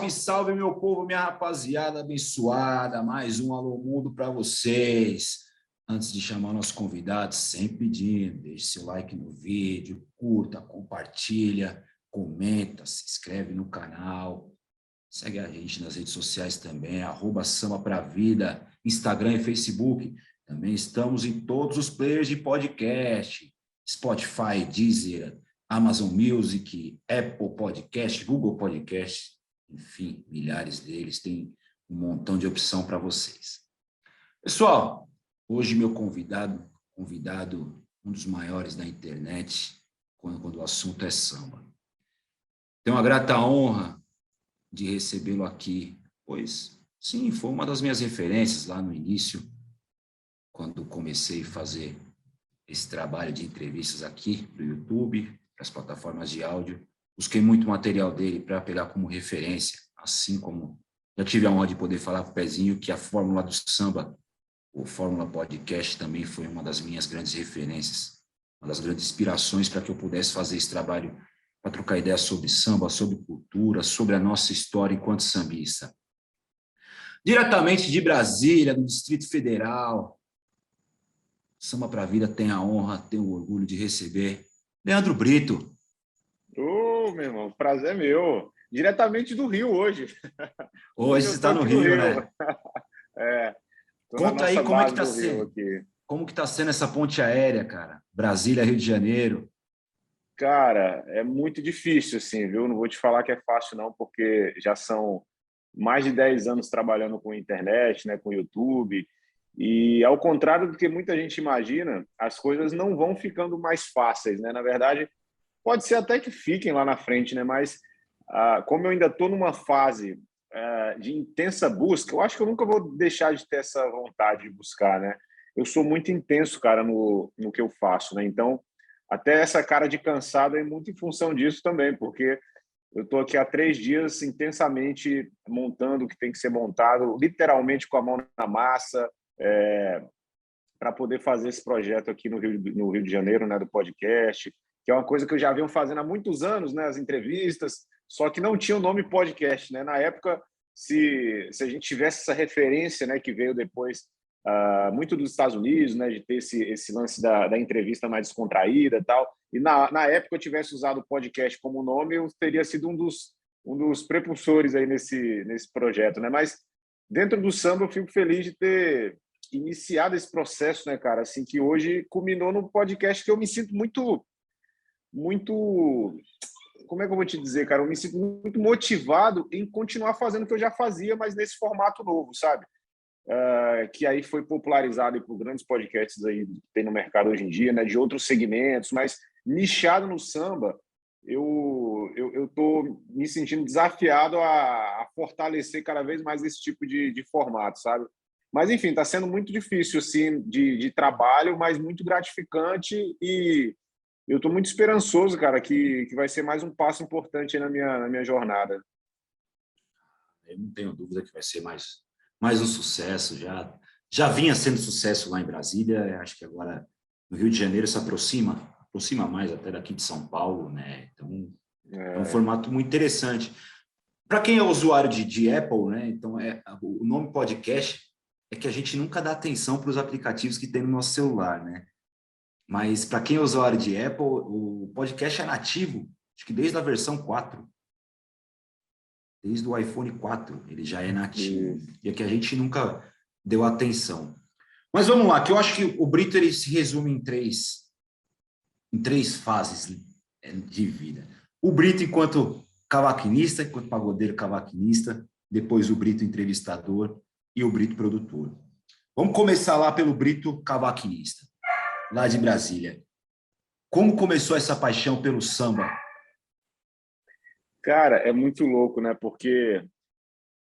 Salve, salve, meu povo, minha rapaziada abençoada. Mais um Alô Mundo para vocês. Antes de chamar nosso convidado, sempre pedindo, deixe seu like no vídeo, curta, compartilha, comenta, se inscreve no canal. Segue a gente nas redes sociais também, @SambaPraVida, Instagram e Facebook. Também estamos em todos os players de podcast, Spotify, Deezer, Amazon Music, Apple Podcast, Google Podcast, enfim, milhares deles, tem um montão de opção para vocês. Pessoal, hoje meu convidado, um dos maiores da internet, quando o assunto é samba. Tenho a grata honra de recebê-lo aqui, pois, sim, foi uma das minhas referências lá no início, quando comecei a fazer esse trabalho de entrevistas aqui no YouTube, para as plataformas de áudio. Busquei muito material dele para pegar como referência, assim como já tive a honra de poder falar com o Pezinho que a Fórmula do Samba, o Fórmula Podcast, também foi uma das minhas grandes referências, uma das grandes inspirações para que eu pudesse fazer esse trabalho, para trocar ideias sobre samba, sobre cultura, sobre a nossa história enquanto sambista. Diretamente de Brasília, do Distrito Federal, Samba pra Vida tem a honra, tem o orgulho de receber Leandro Brito. Ô, meu irmão, prazer é meu. Diretamente do Rio hoje. Hoje você está no Rio, né? Conta aí como é que está sendo. Como que está sendo essa ponte aérea, cara? Brasília, Rio de Janeiro. Cara, é muito difícil, assim, viu? Não vou te falar que é fácil, não, porque já são mais de 10 anos trabalhando com internet, né, com YouTube. E, ao contrário do que muita gente imagina, as coisas não vão ficando mais fáceis, né? Na verdade, pode ser até que fiquem lá na frente, né? Mas, como eu ainda estou numa fase de intensa busca, eu acho que eu nunca vou deixar de ter essa vontade de buscar, né? Eu sou muito intenso, cara, no que eu faço, né? Então, até essa cara de cansado é muito em função disso também, porque eu estou aqui há 3 dias intensamente montando o que tem que ser montado, literalmente com a mão na massa, para poder fazer esse projeto aqui no Rio de Janeiro, né, do podcast, que é uma coisa que eu já venho fazendo há muitos anos, né, as entrevistas, só que não tinha o nome podcast, né? Na época, se a gente tivesse essa referência, né, que veio depois muito dos Estados Unidos, né, de ter esse lance da entrevista mais descontraída e tal, e na época eu tivesse usado o podcast como nome, eu teria sido um dos prepulsores aí nesse projeto, né? Mas dentro do samba eu fico feliz de ter iniciado esse processo, né, cara, assim, que hoje culminou no podcast, que eu me sinto muito, como é que eu vou te dizer, cara? Eu me sinto muito motivado em continuar fazendo o que eu já fazia, mas nesse formato novo, sabe? Que aí foi popularizado por grandes podcasts aí que tem no mercado hoje em dia, né, de outros segmentos, mas nichado no samba, eu tô me sentindo desafiado a fortalecer cada vez mais esse tipo de formato, sabe? Mas, enfim, está sendo muito difícil, assim, de trabalho, mas muito gratificante, e eu estou muito esperançoso, cara, que vai ser mais um passo importante na minha jornada. Eu não tenho dúvida que vai ser mais um sucesso. Já vinha sendo sucesso lá em Brasília, acho que agora no Rio de Janeiro se aproxima mais até daqui de São Paulo, né? Então, é um formato muito interessante. Para quem é usuário de Apple, né? Então, o nome podcast é que a gente nunca dá atenção para os aplicativos que tem no nosso celular, né? Mas para quem é usuário de Apple, o podcast é nativo, acho que desde a versão 4. Desde o iPhone 4, ele já é nativo. E é que a gente nunca deu atenção. Mas vamos lá, que eu acho que o Brito ele se resume em três fases de vida. O Brito enquanto cavaquinista, enquanto pagodeiro cavaquinista, depois o Brito entrevistador e o Brito produtor. Vamos começar lá pelo Brito cavaquinista, lá de Brasília. Como começou essa paixão pelo samba? Cara, é muito louco, né? Porque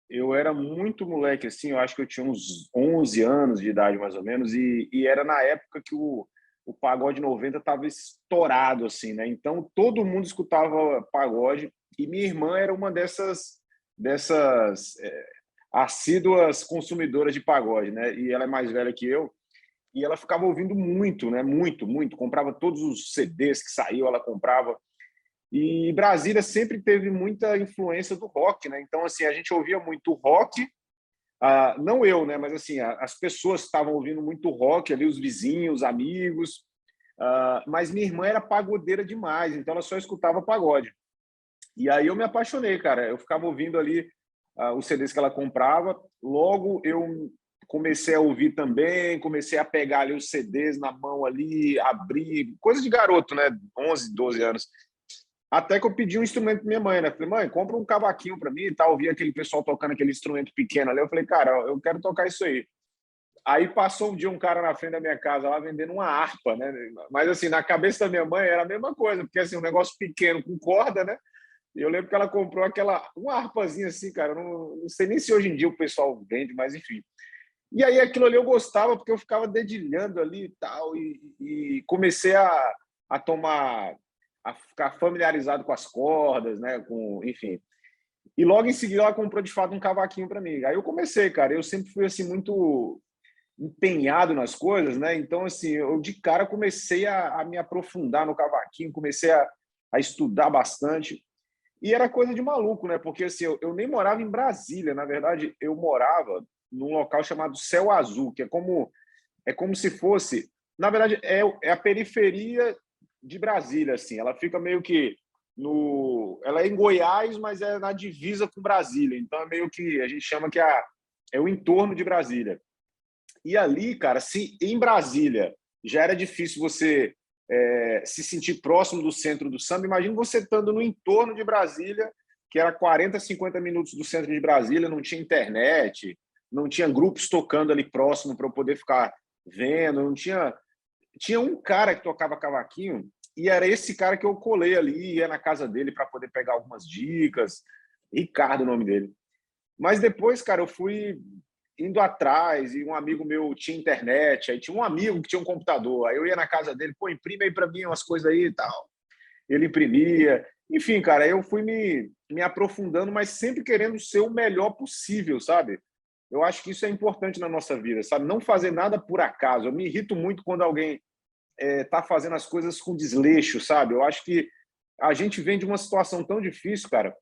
eu era muito moleque, assim, eu acho que eu tinha uns 11 anos de idade, mais ou menos, e era na época que o pagode 90 estava estourado, assim, né? Então, todo mundo escutava pagode, e minha irmã era uma dessas assíduas consumidoras de pagode, né? E ela é mais velha que eu, e ela ficava ouvindo muito, né? Muito, muito. Comprava todos os CDs que saíam, ela comprava. E Brasília sempre teve muita influência do rock, né? Então, assim, a gente ouvia muito rock, não eu, né? Mas, assim, as pessoas estavam ouvindo muito rock ali, os vizinhos, os amigos. Mas minha irmã era pagodeira demais, então ela só escutava pagode. E aí eu me apaixonei, cara. Eu ficava ouvindo ali os CDs que ela comprava. Logo eu comecei a ouvir também, comecei a pegar ali os CDs na mão ali, abrir, coisa de garoto, né? 11, 12 anos. Até que eu pedi um instrumento pra minha mãe, né? Falei, mãe, compra um cavaquinho para mim e tal. Ouvi aquele pessoal tocando aquele instrumento pequeno ali. Eu falei, cara, eu quero tocar isso aí. Aí passou um dia um cara na frente da minha casa lá vendendo uma harpa, né? Mas assim, na cabeça da minha mãe era a mesma coisa, porque assim, um negócio pequeno com corda, né? E eu lembro que ela comprou uma harpazinha assim, cara. Não sei nem se hoje em dia o pessoal vende, mas enfim. E aí aquilo ali eu gostava porque eu ficava dedilhando ali e tal, e comecei a tomar, a ficar familiarizado com as cordas, né? Enfim. E logo em seguida ela comprou de fato um cavaquinho para mim. Aí eu comecei, cara. Eu sempre fui assim muito empenhado nas coisas, né? Então, assim, eu de cara comecei a me aprofundar no cavaquinho, comecei a estudar bastante. E era coisa de maluco, né? Porque assim, eu nem morava em Brasília, na verdade, eu morava num local chamado Céu Azul, que é como se fosse, na verdade, é a periferia de Brasília, assim. Ela fica meio que ela é em Goiás, mas é na divisa com Brasília. Então é meio que a gente chama que é o entorno de Brasília. E ali, cara, se em Brasília já era difícil você se sentir próximo do centro do samba, imagina você estando no entorno de Brasília, que era 40, 50 minutos do centro de Brasília, não tinha internet, não tinha grupos tocando ali próximo para eu poder ficar vendo, não tinha... Tinha um cara que tocava cavaquinho e era esse cara que eu colei ali, ia na casa dele para poder pegar algumas dicas. Ricardo, o nome dele. Mas depois, cara, eu fui indo atrás e um amigo meu tinha internet, aí tinha um amigo que tinha um computador, aí eu ia na casa dele, pô, imprime aí para mim umas coisas aí e tal. Ele imprimia. Enfim, cara, eu fui me aprofundando, mas sempre querendo ser o melhor possível, sabe? Eu acho que isso é importante na nossa vida, sabe? Não fazer nada por acaso. Eu me irrito muito quando alguém tá fazendo as coisas com desleixo, sabe? Eu acho que a gente vem de uma situação tão difícil, cara,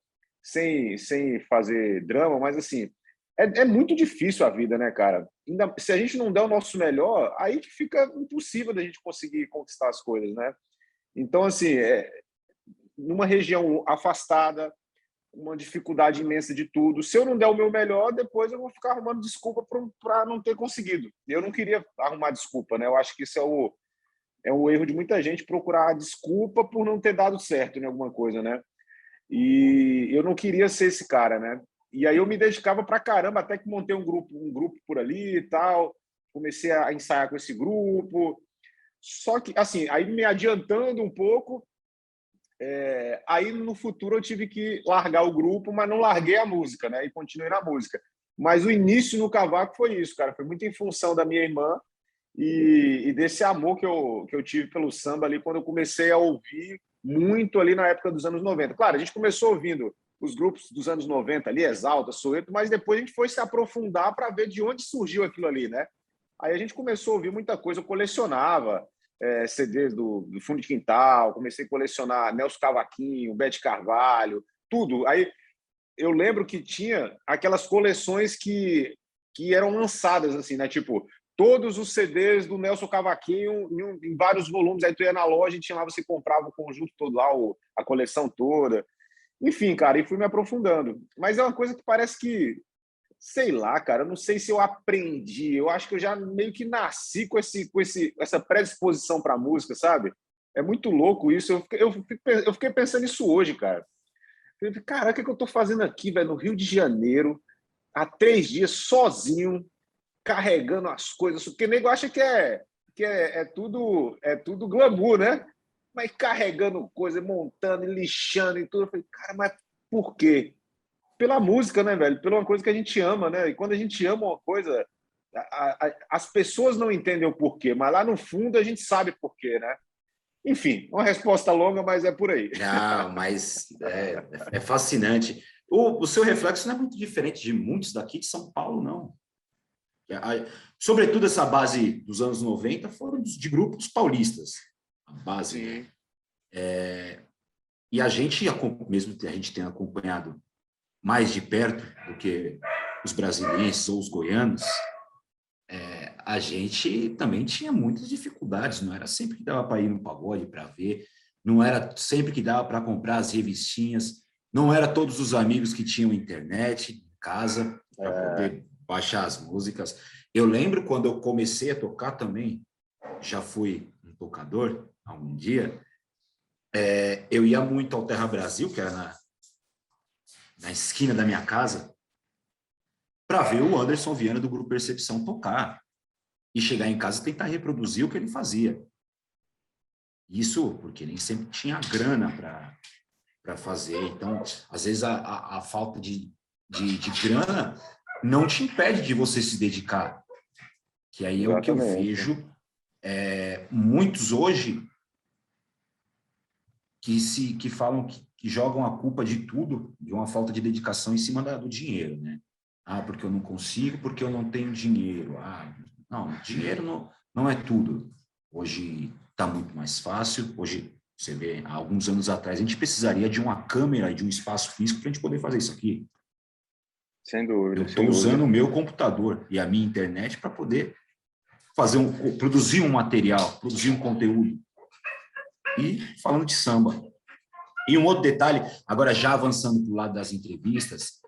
sem fazer drama, mas assim, é muito difícil a vida, né, cara? Ainda, se a gente não der o nosso melhor, aí que fica impossível da gente conseguir conquistar as coisas, né? Então, assim, numa região afastada, uma dificuldade imensa de tudo. Se eu não der o meu melhor, depois eu vou ficar arrumando desculpa para não ter conseguido. Eu não queria arrumar desculpa, né? Eu acho que isso é um erro de muita gente procurar desculpa por não ter dado certo em alguma coisa, né? E eu não queria ser esse cara, né? E aí eu me dedicava pra caramba, até que montei um grupo por ali e tal. Comecei a ensaiar com esse grupo. Só que, assim, aí me adiantando um pouco, aí no futuro eu tive que largar o grupo, mas não larguei a música, né? E continuei na música. Mas o início no cavaco foi isso, cara. Foi muito em função da minha irmã e desse amor que eu tive pelo samba ali quando eu comecei a ouvir muito ali na época dos anos 90. Claro, a gente começou ouvindo os grupos dos anos 90 ali, Exalta, Soweto, mas depois a gente foi se aprofundar para ver de onde surgiu aquilo ali, né? Aí a gente começou a ouvir muita coisa, eu colecionava CDs do Fundo de Quintal, comecei a colecionar Nelson Cavaquinho, Bete Carvalho, tudo. Aí eu lembro que tinha aquelas coleções que eram lançadas, assim, né? Tipo, todos os CDs do Nelson Cavaquinho em vários volumes. Aí tu ia na loja e tinha lá, você comprava o conjunto todo lá, a coleção toda. Enfim, cara, e fui me aprofundando. Mas é uma coisa que parece que, sei lá, cara, eu não sei se eu aprendi. Eu acho que eu já meio que nasci essa predisposição para música, sabe? É muito louco isso. Eu fiquei pensando nisso hoje, cara. Eu falei, caraca, o que eu tô fazendo aqui, velho, no Rio de Janeiro, há 3 dias, sozinho, carregando as coisas, porque o nego acha que é tudo glamour, né? Mas carregando coisa, montando, lixando e tudo. Eu falei, cara, mas por quê? Pela música, né, velho? Pela uma coisa que a gente ama, né? E quando a gente ama uma coisa, as pessoas não entendem o porquê, mas lá no fundo a gente sabe porquê, né? Enfim, uma resposta longa, mas é por aí. Não, mas é fascinante. O seu reflexo não é muito diferente de muitos daqui de São Paulo, não. Sobretudo essa base dos anos 90 foram de grupos paulistas. A base, né? Sim. E a gente, mesmo que a gente tenha acompanhado mais de perto do que os brasileiros ou os goianos, a gente também tinha muitas dificuldades, não era sempre que dava para ir no pagode para ver, não era sempre que dava para comprar as revistinhas, não era todos os amigos que tinham internet em casa para poder baixar as músicas. Eu lembro quando eu comecei a tocar também, já fui um tocador algum dia, eu ia muito ao Terra Brasil, que era na esquina da minha casa, para ver o Anderson Viana do Grupo Percepção tocar e chegar em casa e tentar reproduzir o que ele fazia. Isso porque nem sempre tinha grana para fazer. Então, às vezes, a falta de grana não te impede de você se dedicar. Que aí é o que eu vejo. Muitos hoje que falam que jogam a culpa de tudo, de uma falta de dedicação em cima do dinheiro, né? Porque eu não consigo, porque eu não tenho dinheiro. Não, dinheiro não é tudo. Hoje está muito mais fácil. Hoje, você vê, há alguns anos atrás, a gente precisaria de uma câmera e de um espaço físico para a gente poder fazer isso aqui. Sem dúvida. Eu estou usando o meu computador e a minha internet para poder produzir um material, produzir um conteúdo. E falando de samba. E um outro detalhe, agora já avançando para o lado das entrevistas,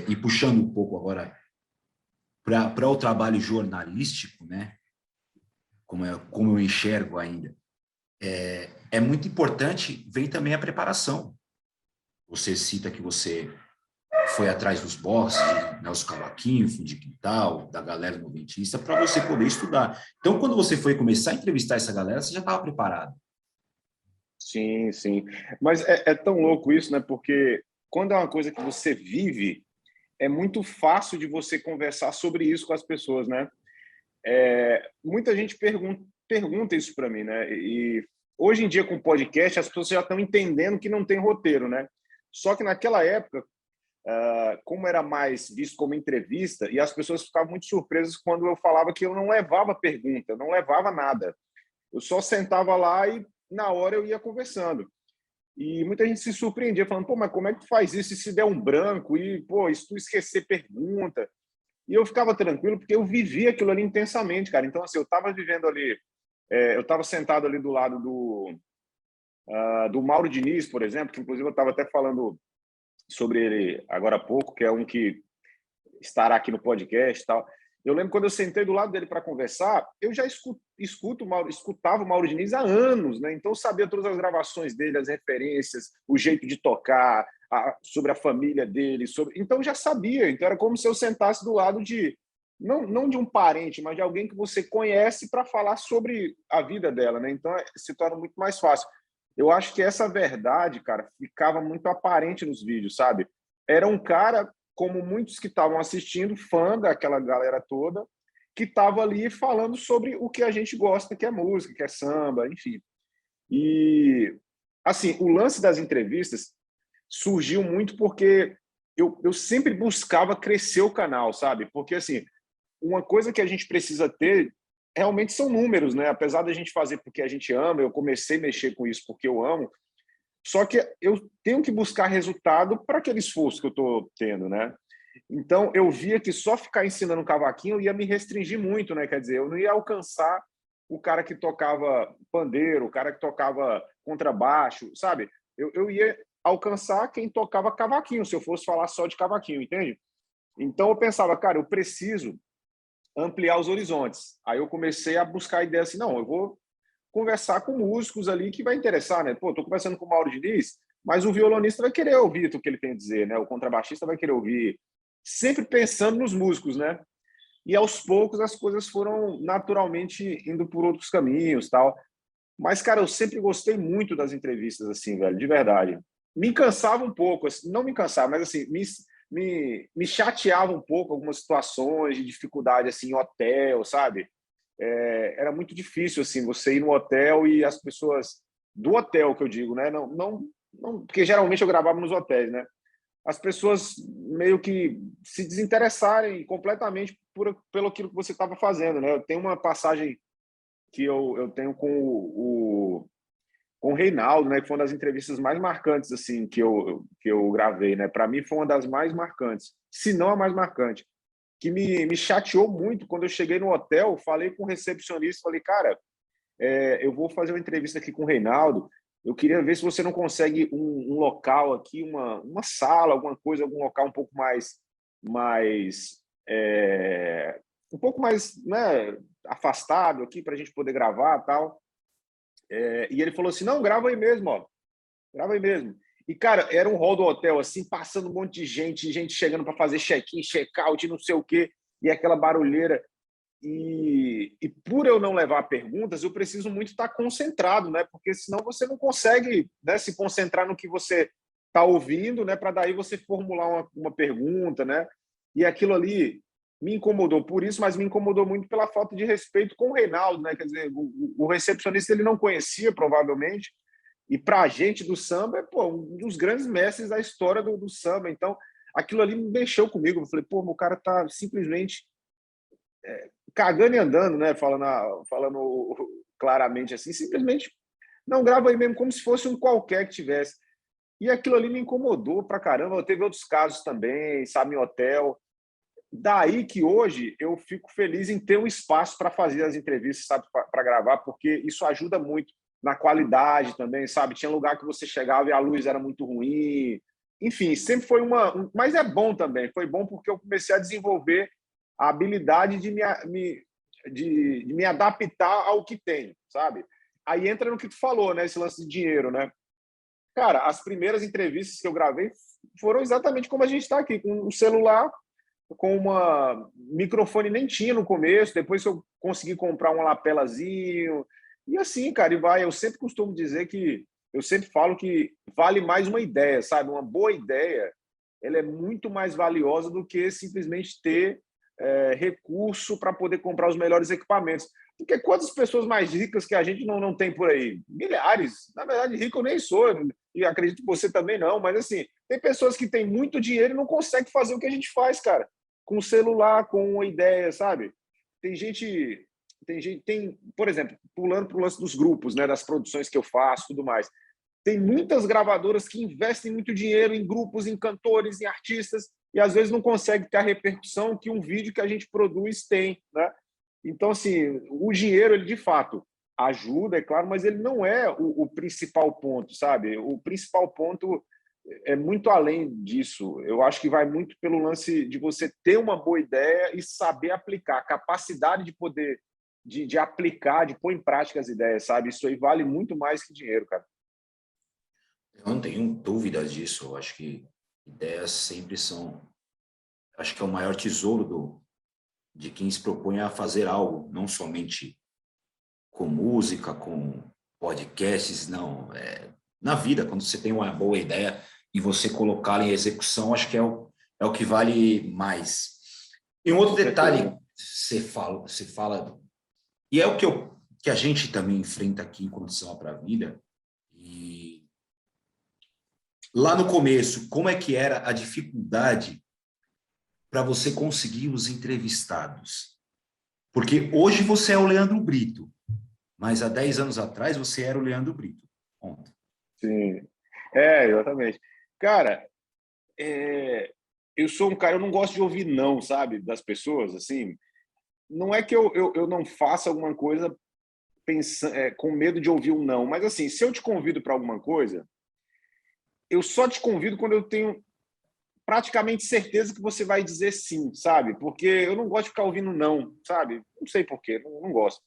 e puxando um pouco agora para o trabalho jornalístico, né? Como eu enxergo ainda, é muito importante, vem também a preparação. Você cita que você foi atrás dos bosses, né, os cavaquinhos, fim de quintal, da galera noventista, para você poder estudar. Então, quando você foi começar a entrevistar essa galera, você já estava preparado. Sim, sim. Mas é tão louco isso, né? Porque quando é uma coisa que você vive, é muito fácil de você conversar sobre isso com as pessoas, né? Muita gente pergunta isso para mim, né? E hoje em dia, com podcast, as pessoas já estão entendendo que não tem roteiro, né? Só que naquela época, como era mais visto como entrevista, e as pessoas ficavam muito surpresas quando eu falava que eu não levava pergunta, não levava nada. Eu só sentava lá e, na hora, eu ia conversando. E muita gente se surpreendia, falando, pô, mas como é que tu faz isso? E se der um branco? E, pô, e se tu esquecer pergunta? E eu ficava tranquilo, porque eu vivia aquilo ali intensamente, cara. Então, assim, eu estava vivendo ali, eu estava sentado ali do lado do Mauro Diniz, por exemplo, que inclusive eu estava até falando sobre ele agora há pouco, que é um que estará aqui no podcast e tal. Eu lembro quando eu sentei do lado dele para conversar, eu já escutava o Mauro Diniz há anos, né? Então eu sabia todas as gravações dele, as referências, o jeito de tocar, sobre a família dele, então já sabia. Então era como se eu sentasse do lado de não de um parente, mas de alguém que você conhece para falar sobre a vida dela, né? Então se torna muito mais fácil. Eu acho que essa verdade, cara, ficava muito aparente nos vídeos, sabe? Era um cara, como muitos que estavam assistindo, fã daquela galera toda, que estava ali falando sobre o que a gente gosta, que é música, que é samba, enfim. E, assim, o lance das entrevistas surgiu muito porque eu sempre buscava crescer o canal, sabe? Porque, assim, uma coisa que a gente precisa ter realmente são números, né? Apesar da gente fazer porque a gente ama, eu comecei a mexer com isso porque eu amo, só que eu tenho que buscar resultado para aquele esforço que eu estou tendo, né? Então, eu via que só ficar ensinando cavaquinho ia me restringir muito, né? Quer dizer, eu não ia alcançar o cara que tocava pandeiro, o cara que tocava contrabaixo, sabe? Eu ia alcançar quem tocava cavaquinho, se eu fosse falar só de cavaquinho, entende? Então, eu pensava, cara, eu preciso ampliar os horizontes. Aí eu comecei a buscar a ideia assim, não, eu vou conversar com músicos ali que vai interessar, né? Pô, estou conversando com o Mauro Diniz, mas o violonista vai querer ouvir o que ele tem a dizer, né? O contrabaixista vai querer ouvir, sempre pensando nos músicos, né? E aos poucos as coisas foram naturalmente indo por outros caminhos, tal. Mas, cara, eu sempre gostei muito das entrevistas, assim, velho, de verdade. Me cansava um pouco, assim, não me cansava, mas assim, me chateava um pouco algumas situações de dificuldade, assim, em hotel, sabe? Era muito difícil, assim, você ir no hotel e as pessoas do hotel, que eu digo, né? Não, porque geralmente eu gravava nos hotéis, né? As pessoas meio que se desinteressarem completamente pelo aquilo que você estava fazendo, né? Eu tenho uma passagem que eu tenho com com o Reinaldo, né, que foi uma das entrevistas mais marcantes assim que eu gravei, né? Para mim foi uma das mais marcantes, se não a mais marcante, que me chateou muito quando eu cheguei no hotel, falei com o recepcionista, falei, cara, eu vou fazer uma entrevista aqui com o Reinaldo, eu queria ver se você não consegue um local aqui, uma sala, alguma coisa, algum local um pouco mais um pouco mais, né, afastado aqui para a gente poder gravar tal. E ele falou assim, não, grava aí mesmo, ó. Grava aí mesmo. E, cara, era um hall do hotel, assim, passando um monte de gente chegando para fazer check-in, check-out, não sei o quê, e aquela barulheira. E por eu não levar perguntas, eu preciso muito estar concentrado, né? Porque senão você não consegue, né, se concentrar no que você está ouvindo, né? Para daí você formular uma pergunta, né? E aquilo ali me incomodou por isso, mas me incomodou muito pela falta de respeito com o Reinaldo, né? Quer dizer, o recepcionista ele não conhecia, provavelmente, e para a gente do samba é pô, um dos grandes mestres da história do samba. Então, aquilo ali me mexeu comigo. Eu falei, pô, o cara está simplesmente cagando e andando, né? Falando claramente assim, simplesmente não grava aí mesmo, como se fosse um qualquer que tivesse. E aquilo ali me incomodou pra caramba. Teve outros casos também, sabe, em hotel. Daí que hoje eu fico feliz em ter um espaço para fazer as entrevistas, sabe, para gravar, porque isso ajuda muito na qualidade também, sabe? Tinha lugar que você chegava e a luz era muito ruim. Enfim, sempre foi mas é bom também. Foi bom porque eu comecei a desenvolver a habilidade de me adaptar ao que tem, sabe? Aí entra no que tu falou, né? Esse lance de dinheiro, né? Cara, as primeiras entrevistas que eu gravei foram exatamente como a gente está aqui, com um celular, com uma microfone nem tinha no começo, depois eu consegui comprar um lapelazinho, e assim, cara, e vai. Eu sempre costumo dizer que, eu sempre falo que vale mais uma ideia, sabe? Uma boa ideia, ela é muito mais valiosa do que simplesmente ter recurso para poder comprar os melhores equipamentos. Porque quantas pessoas mais ricas que a gente não tem por aí? Milhares. Na verdade, rico eu nem sou, e acredito que você também não, mas assim, tem pessoas que têm muito dinheiro e não conseguem fazer o que a gente faz, cara, com o celular, com uma ideia, sabe? Tem, por exemplo, pulando para o lance dos grupos, né, das produções que eu faço, tudo mais. Tem muitas gravadoras que investem muito dinheiro em grupos, em cantores, em artistas, e às vezes não consegue ter a repercussão que um vídeo que a gente produz tem, né? Então, assim, o dinheiro, ele de fato ajuda, é claro, mas ele não é o principal ponto, sabe? O principal ponto é muito além disso. Eu acho que vai muito pelo lance de você ter uma boa ideia e saber aplicar, a capacidade de poder de aplicar, de pôr em prática as ideias, sabe? Isso aí vale muito mais que dinheiro, cara. Eu não tenho dúvidas disso. Eu acho que ideias sempre são... Acho que é o maior tesouro de quem se propõe a fazer algo, não somente com música, com podcasts, não. Na vida, quando você tem uma boa ideia e você colocá-la em execução, acho que é o que vale mais. E um outro detalhe, você fala, e é o que a gente também enfrenta aqui em Condição para a Vida, e lá no começo, como é que era a dificuldade para você conseguir os entrevistados? Porque hoje você é o Leandro Brito, mas há 10 anos atrás você era o Leandro Brito. Ponto. Sim, exatamente. Cara, eu sou um cara, eu não gosto de ouvir não, sabe, das pessoas, assim. Não é que eu não faça alguma coisa pensando, com medo de ouvir um não, mas assim, se eu te convido para alguma coisa, eu só te convido quando eu tenho praticamente certeza que você vai dizer sim, sabe? Porque eu não gosto de ficar ouvindo não, sabe? Não sei por quê, não gosto.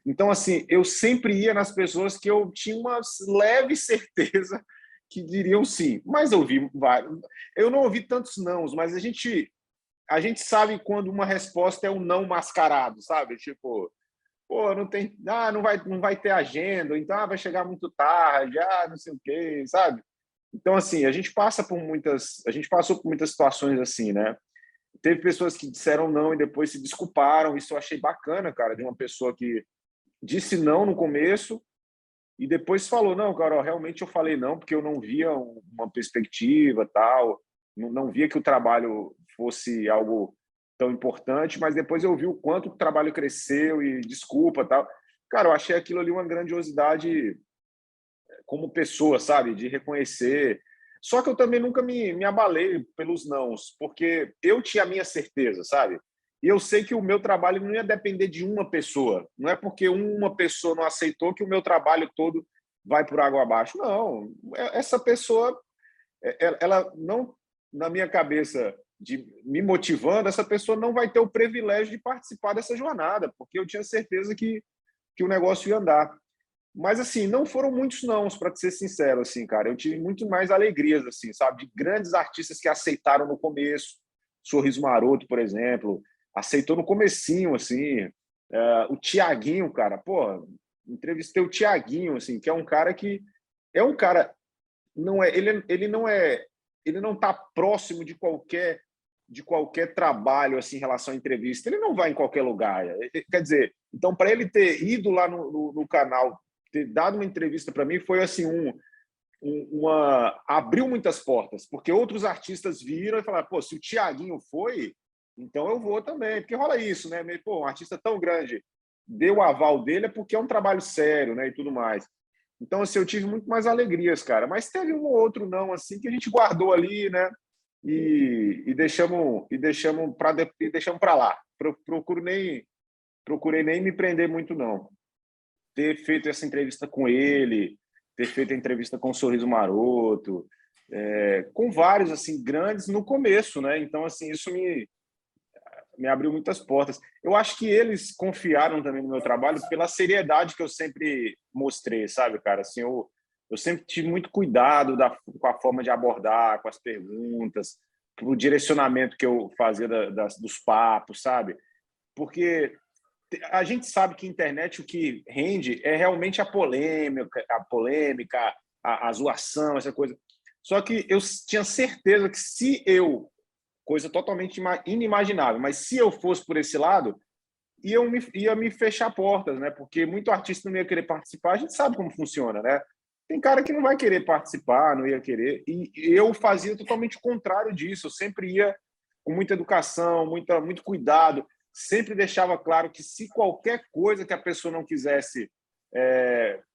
Então, assim, eu sempre ia nas pessoas que eu tinha uma leve certeza que diriam sim. Mas eu ouvi vários. Eu não ouvi tantos nãos, mas a gente sabe quando uma resposta é um não mascarado, sabe? Tipo, pô, não tem, não vai ter agenda, então vai chegar muito tarde, não sei o quê, sabe? Então, assim, a gente passou por muitas situações assim, né? Teve pessoas que disseram não e depois se desculparam. Isso eu achei bacana, cara, de uma pessoa que disse não no começo e depois falou, não, Carol, realmente eu falei não porque eu não via uma perspectiva, tal, não via que o trabalho fosse algo tão importante, mas depois eu vi o quanto o trabalho cresceu e desculpa, tal. Cara, eu achei aquilo ali uma grandiosidade como pessoa, sabe? De reconhecer. Só que eu também nunca me abalei pelos nãos, porque eu tinha a minha certeza, sabe? E eu sei que o meu trabalho não ia depender de uma pessoa. Não é porque uma pessoa não aceitou que o meu trabalho todo vai por água abaixo. Não. Essa pessoa, ela não, na minha cabeça, de me motivando, essa pessoa não vai ter o privilégio de participar dessa jornada, porque eu tinha certeza que o negócio ia andar. Mas, assim, não foram muitos nãos, para ser sincero, assim, cara. Eu tive muito mais alegrias, assim, sabe? De grandes artistas que aceitaram no começo. Sorriso Maroto, por exemplo, aceitou no comecinho, assim. O Tiaguinho, cara, pô, entrevistei o Tiaguinho, assim, que é um cara que... É um cara... Não é, ele não é... Ele não está próximo de qualquer trabalho, assim, em relação à entrevista. Ele não vai em qualquer lugar. Quer dizer, então, para ele ter ido lá no canal, ter dado uma entrevista para mim, foi assim abriu muitas portas, porque outros artistas viram e falaram, pô, se o Tiaguinho foi, então eu vou também, porque rola isso, né? Pô, um artista tão grande deu o aval dele é porque é um trabalho sério, né, e tudo mais. Então, assim, eu tive muito mais alegrias, cara, mas teve um ou outro não, assim, que a gente guardou ali, né, e deixamos para lá. Procurei nem me prender muito, não. Ter feito essa entrevista com ele, ter feito a entrevista com o Sorriso Maroto, com vários assim grandes no começo, né? Então assim isso me abriu muitas portas. Eu acho que eles confiaram também no meu trabalho pela seriedade que eu sempre mostrei, sabe, cara? Assim, eu sempre tive muito cuidado com a forma de abordar, com as perguntas, o direcionamento que eu fazia dos papos, sabe? Porque a gente sabe que a internet o que rende é realmente a zoação, essa coisa. Só que eu tinha certeza que se eu, coisa totalmente inimaginável, mas se eu fosse por esse lado, ia me fechar portas, né? Porque muito artista não ia querer participar. A gente sabe como funciona, né? Tem cara que não vai querer participar, não ia querer. E eu fazia totalmente o contrário disso. Eu sempre ia com muita educação, muito cuidado. Sempre deixava claro que se qualquer coisa que a pessoa não quisesse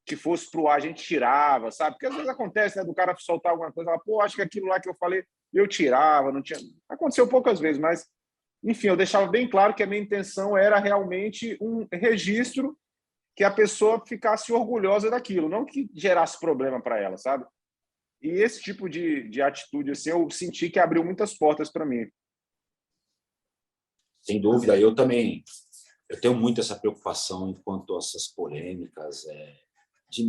que fosse para o ar, a gente tirava, sabe? Porque às vezes acontece, né? Do cara soltar alguma coisa, falar, pô, acho que aquilo lá que eu falei, eu tirava, não tinha. Aconteceu poucas vezes, mas enfim, eu deixava bem claro que a minha intenção era realmente um registro que a pessoa ficasse orgulhosa daquilo, não que gerasse problema para ela, sabe? E esse tipo de atitude, assim, eu senti que abriu muitas portas para mim. Sem dúvida, eu também. Eu tenho muito essa preocupação enquanto a essas polêmicas, de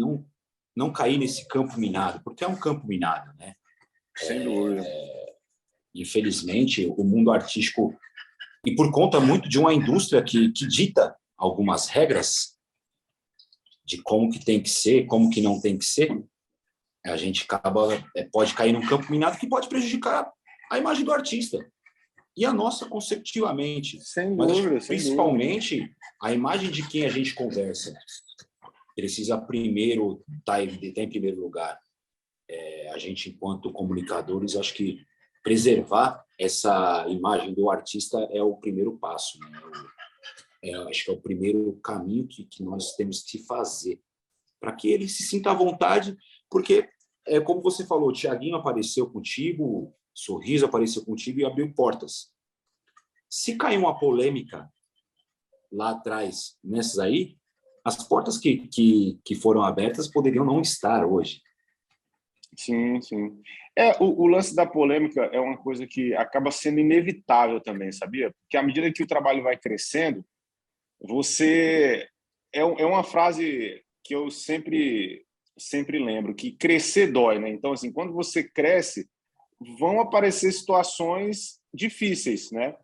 não cair nesse campo minado, porque é um campo minado, né? Sem dúvida. Infelizmente, o mundo artístico, e por conta muito de uma indústria que dita algumas regras de como que tem que ser, como que não tem que ser, a gente pode cair num campo minado que pode prejudicar a imagem do artista e a nossa consecutivamente. Sem Mas dúvida, principalmente a imagem de quem a gente conversa precisa primeiro estar em primeiro lugar. A gente, enquanto comunicadores, acho que preservar essa imagem do artista é o primeiro passo, né? Acho que é o primeiro caminho que nós temos que fazer para que ele se sinta à vontade, porque, como você falou, o Tiaguinho apareceu contigo, Sorriso apareceu contigo e abriu portas. Se cair uma polêmica lá atrás, nessas aí, as portas que foram abertas poderiam não estar hoje. Sim, sim. O lance da polêmica é uma coisa que acaba sendo inevitável também, sabia? Porque à medida que o trabalho vai crescendo, você... É uma frase que eu sempre lembro, que crescer dói, né? Então, assim, quando você cresce, vão aparecer situações difíceis, né?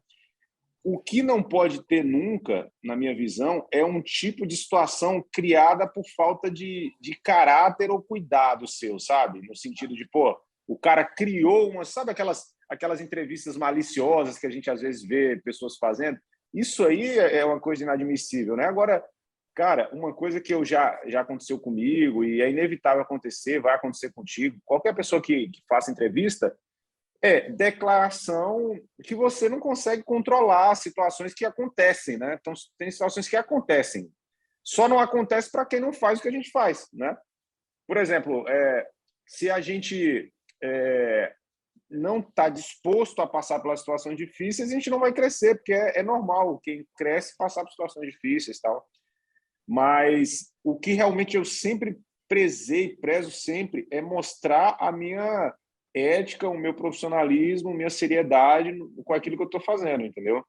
O que não pode ter nunca, na minha visão, é um tipo de situação criada por falta de caráter ou cuidado seu, sabe? No sentido de, pô, o cara criou uma... Sabe aquelas entrevistas maliciosas que a gente às vezes vê pessoas fazendo? Isso aí é uma coisa inadmissível, né? Agora, cara, uma coisa que já aconteceu comigo e é inevitável acontecer, vai acontecer contigo, qualquer pessoa que faça entrevista, declaração que você não consegue controlar situações que acontecem, né? Então, tem situações que acontecem. Só não acontece para quem não faz o que a gente faz, né? por exemplo, se a gente não está disposto a passar pelas situações difíceis, a gente não vai crescer, porque é normal quem cresce passar por situações difíceis e tal. Mas o que realmente eu sempre prezei, prezo sempre, é mostrar a minha ética, o meu profissionalismo, minha seriedade com aquilo que eu estou fazendo, entendeu?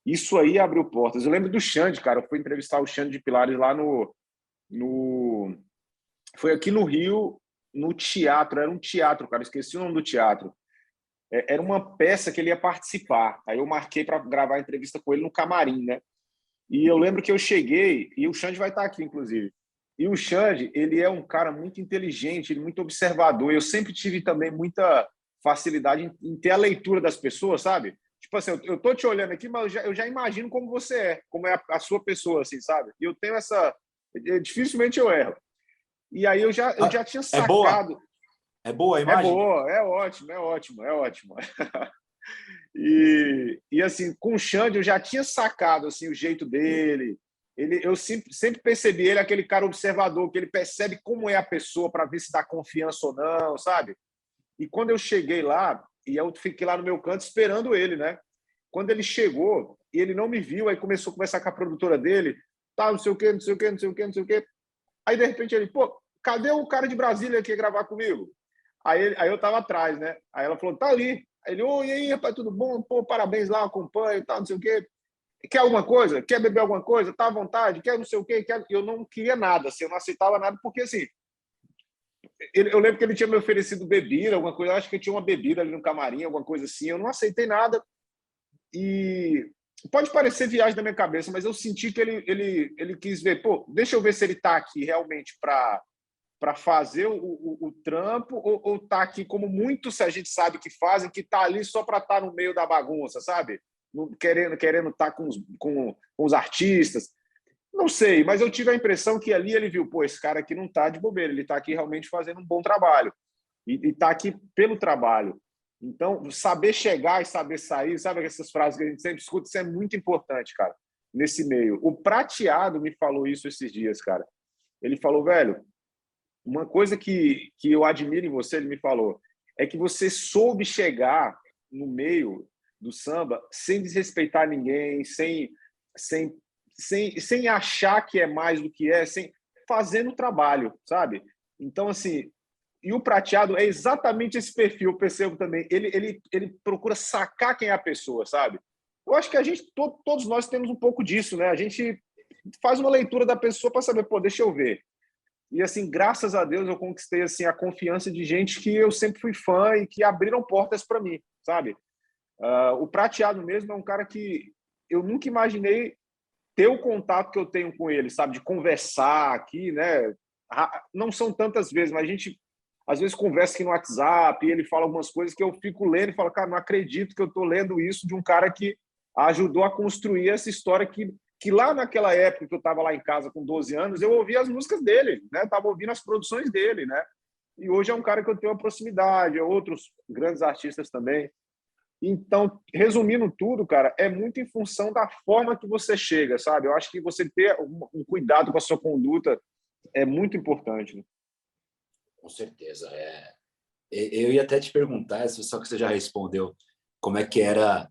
Isso aí abriu portas. Eu lembro do Xande, cara, eu fui entrevistar o Xande de Pilares lá foi aqui no Rio, no teatro, era um teatro, cara, esqueci o nome do teatro. Era uma peça que ele ia participar. Aí eu marquei para gravar a entrevista com ele no camarim, né? E eu lembro que eu cheguei, e o Xande vai estar aqui, inclusive. E o Xande, ele é um cara muito inteligente, ele é muito observador. Eu sempre tive também muita facilidade em ter a leitura das pessoas, sabe? Tipo assim, eu tô te olhando aqui, mas eu já imagino como você é, como é a sua pessoa, assim, sabe? E eu tenho essa... Dificilmente eu erro. E aí eu já tinha É boa? sacado... É boa a É imagem? boa, é ótimo, é ótimo, é ótimo. E assim, com o Xande eu já tinha sacado assim, o jeito dele. Eu sempre percebi ele aquele cara observador, que ele percebe como é a pessoa para ver se dá confiança ou não, sabe? E quando eu cheguei lá, e eu fiquei lá no meu canto esperando ele, né? Quando ele chegou e ele não me viu, aí começou a conversar com a produtora dele, tá, não sei o quê, não sei o quê, não sei o quê, não sei o quê. Aí, de repente, ele, pô, cadê o cara de Brasília que ia gravar comigo? Aí eu tava atrás, né? Aí ela falou, tá ali. Aí ele, oi, e aí, rapaz, tudo bom? Pô, parabéns lá, acompanho e tal, não sei o quê. Quer alguma coisa? Quer beber alguma coisa? Tá à vontade? Quer não sei o quê? Eu não queria nada, assim, eu não aceitava nada, porque, assim, eu lembro que ele tinha me oferecido bebida, alguma coisa, eu acho que tinha uma bebida ali no camarim, alguma coisa assim, eu não aceitei nada. E pode parecer viagem da minha cabeça, mas eu senti que ele quis ver, pô, deixa eu ver se ele tá aqui realmente para fazer o trampo ou tá aqui como muitos a gente sabe que fazem, que tá ali só para estar no meio da bagunça, sabe? Querendo estar com os artistas. Não sei, mas eu tive a impressão que ali ele viu, pô, esse cara aqui não tá de bobeira, ele tá aqui realmente fazendo um bom trabalho e tá aqui pelo trabalho. Então, saber chegar e saber sair, sabe essas frases que a gente sempre escuta, isso é muito importante, cara, nesse meio. O Prateado me falou isso esses dias, cara. Ele falou, velho, uma coisa que eu admiro em você, ele me falou, é que você soube chegar no meio do samba sem desrespeitar ninguém, sem achar que é mais do que é, sem fazendo o trabalho, sabe? Então, assim, e o Prateado é exatamente esse perfil, eu percebo também. Ele procura sacar quem é a pessoa, sabe? Eu acho que a gente, todos nós temos um pouco disso, né? A gente faz uma leitura da pessoa para saber, pô, deixa eu ver. E, assim, graças a Deus, eu conquistei assim, a confiança de gente que eu sempre fui fã e que abriram portas para mim, sabe? O Prateado mesmo é um cara que eu nunca imaginei ter o contato que eu tenho com ele, sabe? De conversar aqui, né? Não são tantas vezes, mas a gente às vezes conversa aqui no WhatsApp e ele fala algumas coisas que eu fico lendo e falo, cara, não acredito que eu estou lendo isso de um cara que ajudou a construir essa história que lá naquela época que eu estava lá em casa com 12 anos, eu ouvia as músicas dele, né? Estava ouvindo as produções dele, né? E hoje é um cara que eu tenho uma proximidade, outros grandes artistas também. Então, resumindo tudo, cara, é muito em função da forma que você chega, sabe? Eu acho que você ter um cuidado com a sua conduta é muito importante, né? Com certeza. Eu ia até te perguntar, só que você já respondeu, como é que era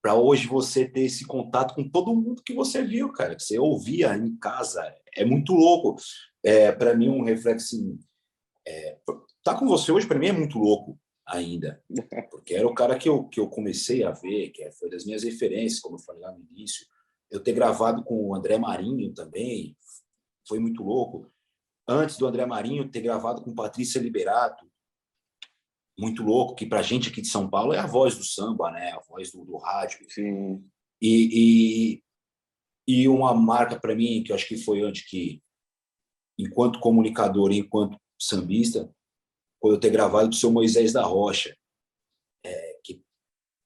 para hoje você ter esse contato com todo mundo que você viu, cara, que você ouvia em casa. É muito louco. Para mim, um reflexo. Tá com você hoje, para mim, é muito louco ainda. Porque era o cara que eu comecei a ver, foi das minhas referências, como eu falei lá no início. Eu ter gravado com o André Marinho também foi muito louco. Antes do André Marinho, ter gravado com Patrícia Liberato, muito louco, que para a gente aqui de São Paulo é a voz do samba, né? A voz do rádio. Sim. E uma marca para mim, que eu acho que foi antes que, enquanto comunicador e enquanto sambista, foi eu ter gravado do seu Moisés da Rocha, que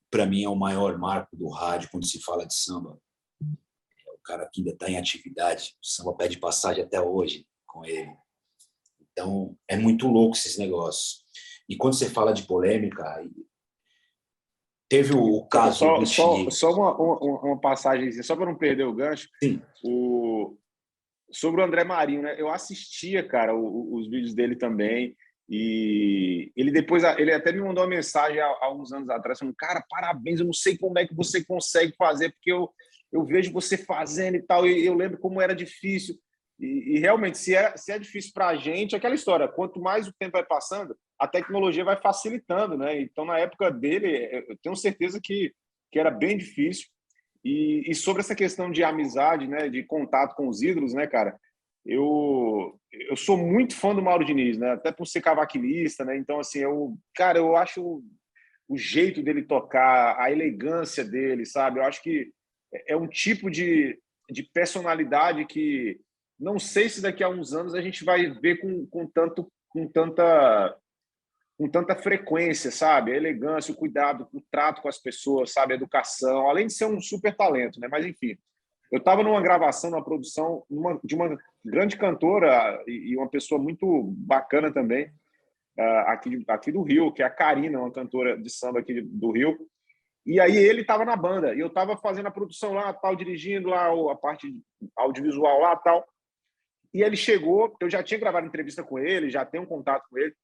para mim é o maior marco do rádio quando se fala de samba. É o cara que ainda está em atividade, o samba pede passagem até hoje com ele. Então, é muito louco esses negócios. E quando você fala de polêmica, teve o caso do Só uma passagem, só para não perder o gancho. Sim. sobre o André Marinho, né? Eu assistia, cara, os vídeos dele também. E ele depois, ele até me mandou uma mensagem há uns anos atrás, falando, cara, parabéns, eu não sei como é que você consegue fazer, porque eu vejo você fazendo e tal, e eu lembro como era difícil. E realmente, se é difícil para a gente, é aquela história, quanto mais o tempo vai passando, a tecnologia vai facilitando, né? Então, na época dele, eu tenho certeza que era bem difícil. E sobre essa questão de amizade, né, de contato com os ídolos, né, cara, eu sou muito fã do Mauro Diniz, né, até por ser cavaquinista, né, então, assim, cara, eu acho o jeito dele tocar, a elegância dele, sabe, eu acho que é um tipo de personalidade que não sei se daqui a uns anos a gente vai ver com tanta frequência, sabe? A elegância, o cuidado, o trato com as pessoas, sabe? A educação, além de ser um super talento, né? Mas, enfim, eu estava numa gravação, numa produção de uma grande cantora e uma pessoa muito bacana também, aqui do Rio, que é a Karina, uma cantora de samba aqui do Rio. E aí ele estava na banda, e eu estava fazendo a produção lá, tal, dirigindo lá a parte audiovisual lá, tal. E ele chegou, eu já tinha gravado entrevista com ele, já tenho um contato com ele,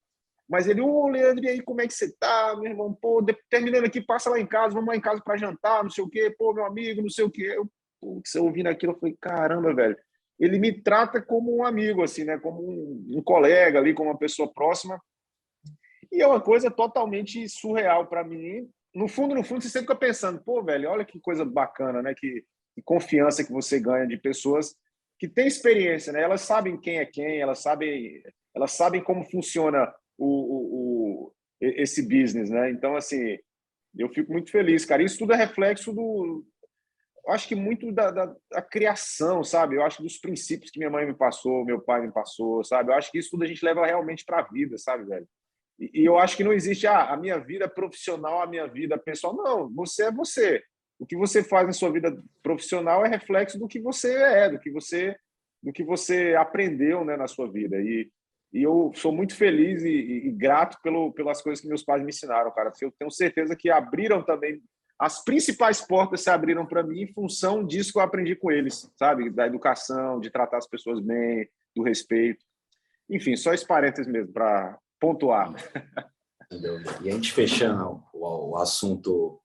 mas ele, Leandro, e aí, como é que você tá, meu irmão? Pô, terminando aqui, passa lá em casa, vamos lá em casa para jantar, não sei o quê, pô, meu amigo, não sei o quê. Putz, eu ouvindo aquilo, eu falei, caramba, velho. Ele me trata como um amigo, assim, né? Como um colega ali, como uma pessoa próxima. E é uma coisa totalmente surreal para mim. No fundo, você sempre fica pensando, pô, velho, olha que coisa bacana, né? Que confiança que você ganha de pessoas que têm experiência, né? Elas sabem quem é quem, elas sabem como funciona esse business, né? Então, assim, eu fico muito feliz, cara. Isso tudo é reflexo eu acho que muito da criação, sabe? Eu acho dos princípios que minha mãe me passou, meu pai me passou, sabe? Eu acho que isso tudo a gente leva realmente para a vida, sabe, velho? E eu acho que não existe a minha vida profissional, a minha vida pessoal. Não, você é você. O que você faz na sua vida profissional é reflexo do que você é, do que você aprendeu, né, na sua vida. E eu sou muito feliz e grato pelas coisas que meus pais me ensinaram, cara. Porque eu tenho certeza que abriram também as principais portas se abriram para mim em função disso que eu aprendi com eles, sabe? Da educação, de tratar as pessoas bem, do respeito. Enfim, só esse parênteses mesmo para pontuar. Entendeu? E a gente fechando o assunto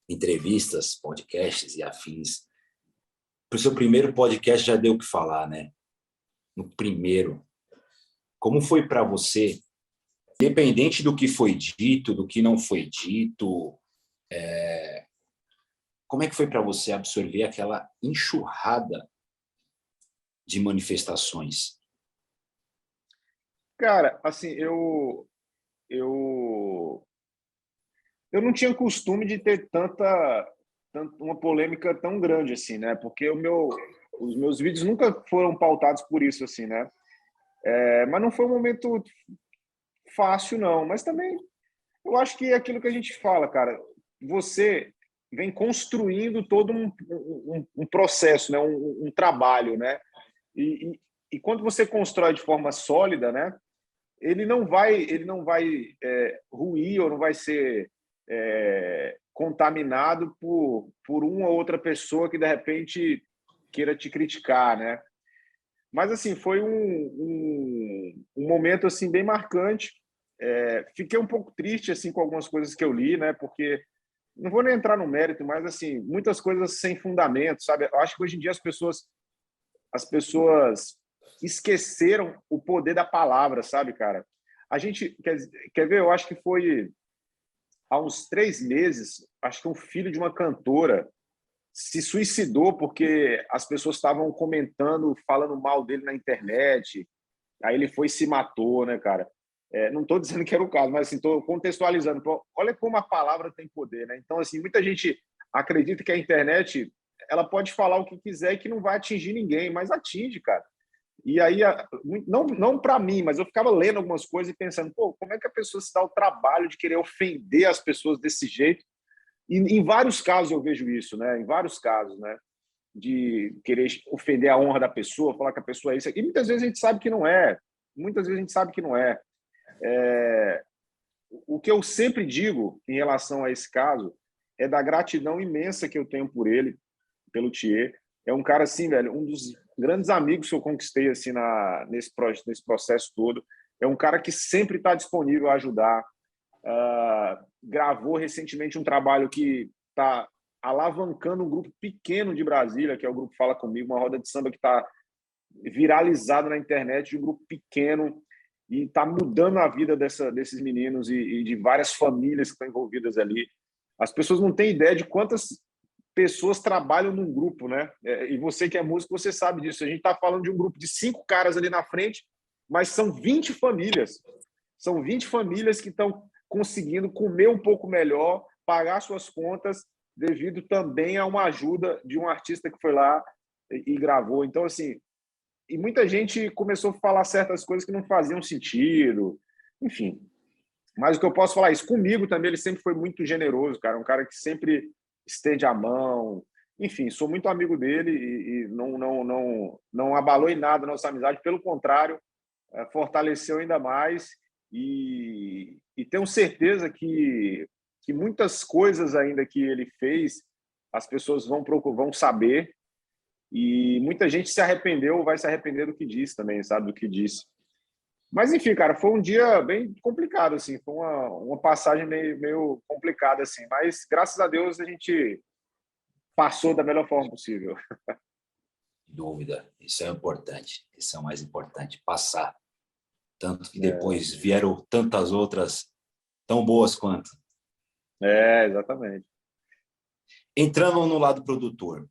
entrevistas, podcasts e afins. Para o seu primeiro podcast já deu o que falar, né? No primeiro. Como foi para você, independente do que foi dito, do que não foi dito, como é que foi para você absorver aquela enxurrada de manifestações? Cara, assim, eu, eu não tinha costume de ter uma polêmica tão grande assim, né? Porque os meus vídeos nunca foram pautados por isso, assim, né? Mas não foi um momento fácil, não. Mas também eu acho que é aquilo que a gente fala, cara. Você vem construindo todo um processo, né? Um trabalho, né? E quando você constrói de forma sólida, né? Ele não vai ruir ou não vai ser contaminado por uma ou outra pessoa que de repente queira te criticar, né? Mas assim foi um momento assim bem marcante. Fiquei um pouco triste assim com algumas coisas que eu li, né? Porque não vou nem entrar no mérito, mas assim muitas coisas sem fundamento, sabe? Eu acho que hoje em dia as pessoas esqueceram o poder da palavra, sabe, cara? A gente quer ver? Eu acho que foi há uns 3 meses. Acho que um filho de uma cantora se suicidou porque as pessoas estavam comentando, falando mal dele na internet. Aí ele foi e se matou, né, cara? Não estou dizendo que era o caso, mas assim, estou contextualizando. Olha como a palavra tem poder, né? Então, assim, muita gente acredita que a internet ela pode falar o que quiser e que não vai atingir ninguém, mas atinge, cara. E aí, não para mim, mas eu ficava lendo algumas coisas e pensando, pô, como é que a pessoa se dá o trabalho de querer ofender as pessoas desse jeito? E em vários casos eu vejo isso, né? Em vários casos, né? De querer ofender a honra da pessoa, falar que a pessoa é isso. E muitas vezes a gente sabe que não é. Muitas vezes a gente sabe que não é. O que eu sempre digo em relação a esse caso é da gratidão imensa que eu tenho por ele, pelo Thier, é um cara assim, velho, um dos grandes amigos que eu conquistei assim nesse processo todo. É um cara que sempre está disponível a ajudar. Gravou recentemente um trabalho que está alavancando um grupo pequeno de Brasília, que é o grupo Fala Comigo, uma roda de samba que está viralizada na internet, de um grupo pequeno, e está mudando a vida desses meninos e de várias famílias que estão envolvidas ali. As pessoas não têm ideia de quantas pessoas trabalham num grupo, né? E você que é músico, você sabe disso. A gente está falando de um grupo de 5 caras ali na frente, mas são 20 famílias. São 20 famílias que estão conseguindo comer um pouco melhor, pagar suas contas, devido também a uma ajuda de um artista que foi lá e gravou. Então, assim, e muita gente começou a falar certas coisas que não faziam sentido, enfim. Mas o que eu posso falar é isso. Comigo também, ele sempre foi muito generoso, cara. Um cara que sempre estende a mão. Enfim, sou muito amigo dele e não abalou em nada a nossa amizade. Pelo contrário, fortaleceu ainda mais. E tenho certeza que muitas coisas ainda que ele fez, as pessoas vão saber. E muita gente se arrependeu ou vai se arrepender do que disse também, sabe? Do que disse. Mas, enfim, cara, foi um dia bem complicado, assim. Foi uma passagem meio complicada, assim. Mas, graças a Deus, a gente passou da melhor forma possível. Dúvida, isso é importante. Isso é o mais importante, passar. Tanto que depois vieram tantas outras tão boas quanto. Exatamente. Entrando no lado produtor.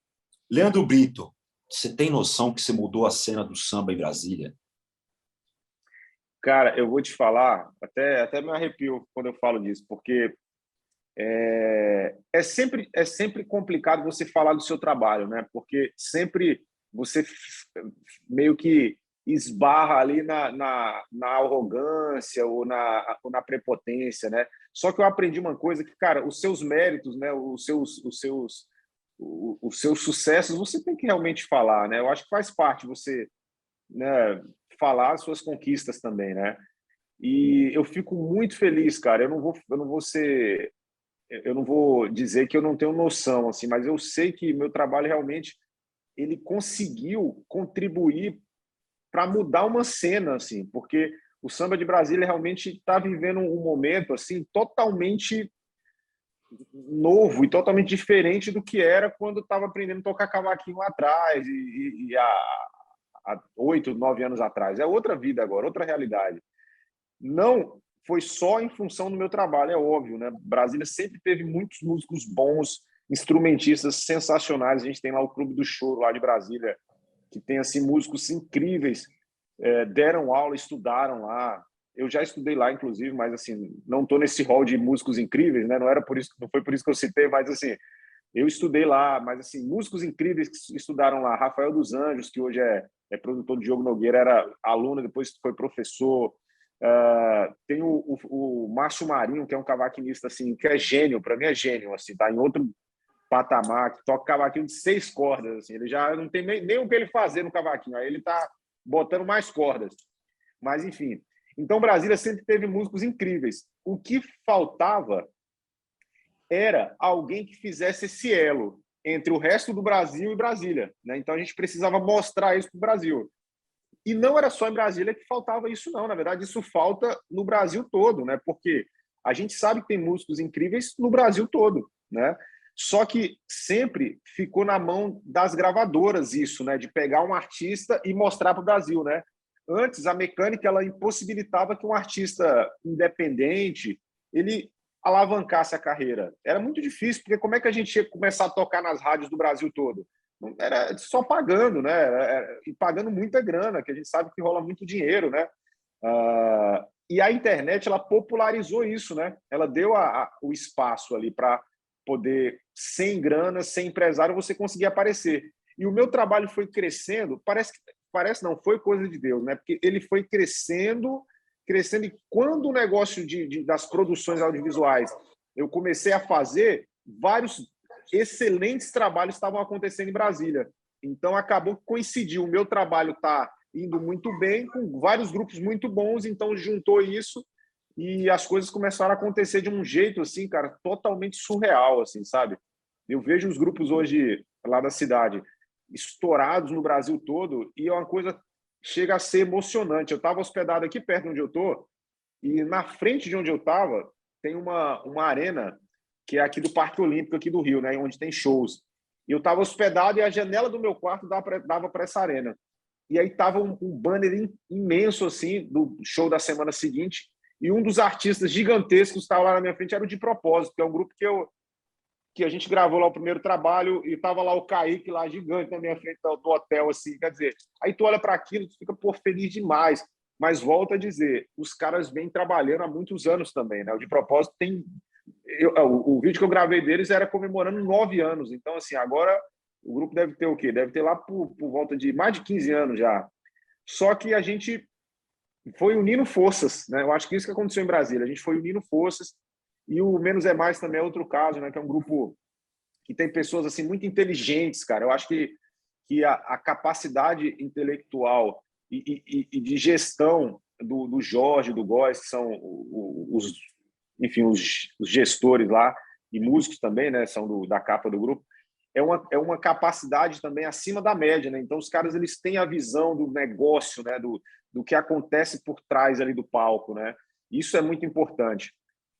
Leandro Brito, você tem noção que você mudou a cena do samba em Brasília? Cara, eu vou te falar, até me arrepio quando eu falo disso, porque é sempre complicado você falar do seu trabalho, né? Porque sempre você meio que esbarra ali na arrogância ou na prepotência, né? Só que eu aprendi uma coisa que, cara, os seus méritos, né? Os seus sucessos, você tem que realmente falar, né? Eu acho que faz parte você, né, falar as suas conquistas também, né? E eu fico muito feliz, cara. Eu não vou dizer que eu não tenho noção, assim, mas eu sei que meu trabalho realmente ele conseguiu contribuir para mudar uma cena, assim, porque o samba de Brasília realmente está vivendo um momento assim totalmente novo e totalmente diferente do que era quando estava aprendendo a tocar cavaquinho lá atrás e há 8, 9 anos atrás. É outra vida agora, outra realidade. Não foi só em função do meu trabalho, é óbvio, né? Brasília sempre teve muitos músicos bons, instrumentistas sensacionais. A gente tem lá o Clube do Choro, lá de Brasília, que tem assim músicos incríveis, deram aula, estudaram lá. Eu já estudei lá, inclusive, mas assim não estou nesse hall de músicos incríveis, né? Não foi por isso que eu citei, mas assim eu estudei lá, mas assim músicos incríveis que estudaram lá. Rafael dos Anjos, que hoje é produtor do Diogo Nogueira, era aluno, depois foi professor. Tem o Márcio Marinho, que é um cavaquinista assim, que é gênio, para mim é gênio, assim, tá em outro patamar, que toca cavaquinho de 6 cordas, assim, ele já não tem nem o que ele fazer no cavaquinho, aí ele tá botando mais cordas. Mas enfim, então Brasília sempre teve músicos incríveis. O que faltava era alguém que fizesse esse elo entre o resto do Brasil e Brasília, né? Então a gente precisava mostrar isso para o Brasil. E não era só em Brasília que faltava isso, não. Na verdade, isso falta no Brasil todo, né? Porque a gente sabe que tem músicos incríveis no Brasil todo, né? Só que sempre ficou na mão das gravadoras isso, né? De pegar um artista e mostrar para o Brasil, né? Antes, a mecânica ela impossibilitava que um artista independente ele alavancasse a carreira. Era muito difícil, porque como é que a gente ia começar a tocar nas rádios do Brasil todo? Era só pagando, né? E pagando muita grana, que a gente sabe que rola muito dinheiro, né? E a internet ela popularizou isso, né? Ela deu o espaço ali para poder, sem grana, sem empresário, você conseguir aparecer. E o meu trabalho foi crescendo, parece não, foi coisa de Deus, né? Porque ele foi crescendo, e quando o negócio das produções audiovisuais eu comecei a fazer, vários excelentes trabalhos estavam acontecendo em Brasília. Então, acabou que coincidiu. O meu trabalho está indo muito bem, com vários grupos muito bons, então juntou isso e as coisas começaram a acontecer de um jeito, assim, cara, totalmente surreal, assim, sabe? Eu vejo os grupos hoje lá da cidade. estourados no Brasil todo, e é uma coisa chega a ser emocionante. Eu estava hospedado aqui perto de onde eu estou, e na frente de onde eu estava tem uma arena que é aqui do Parque Olímpico, aqui do Rio, né, onde tem shows. E eu estava hospedado e a janela do meu quarto dava para essa arena. E aí estava um banner imenso assim do show da semana seguinte, e um dos artistas gigantescos que estava lá na minha frente era o De Propósito, que é um grupo que a gente gravou lá o primeiro trabalho, e estava lá o Kaique, lá gigante na minha frente do hotel, assim, quer dizer, aí tu olha para aquilo, tu fica, pô, feliz demais. Mas volta a dizer, os caras vêm trabalhando há muitos anos também, né? O De Propósito tem... o vídeo que eu gravei deles era comemorando 9 anos, então, assim, agora o grupo deve ter o quê? Deve ter lá por volta de mais de 15 anos já. Só que a gente foi unindo forças, né? Eu acho que isso que aconteceu em Brasília, a gente foi unindo forças. E o Menos é Mais também é outro caso, né? Que é um grupo que tem pessoas assim muito inteligentes, cara. Eu acho que a capacidade intelectual e de gestão do Jorge, do Góes, que são enfim, os gestores lá, e músicos também, né? São da capa do grupo. É uma capacidade também acima da média, né? Então, os caras eles têm a visão do negócio, né? Do que acontece por trás ali do palco, né? Isso é muito importante.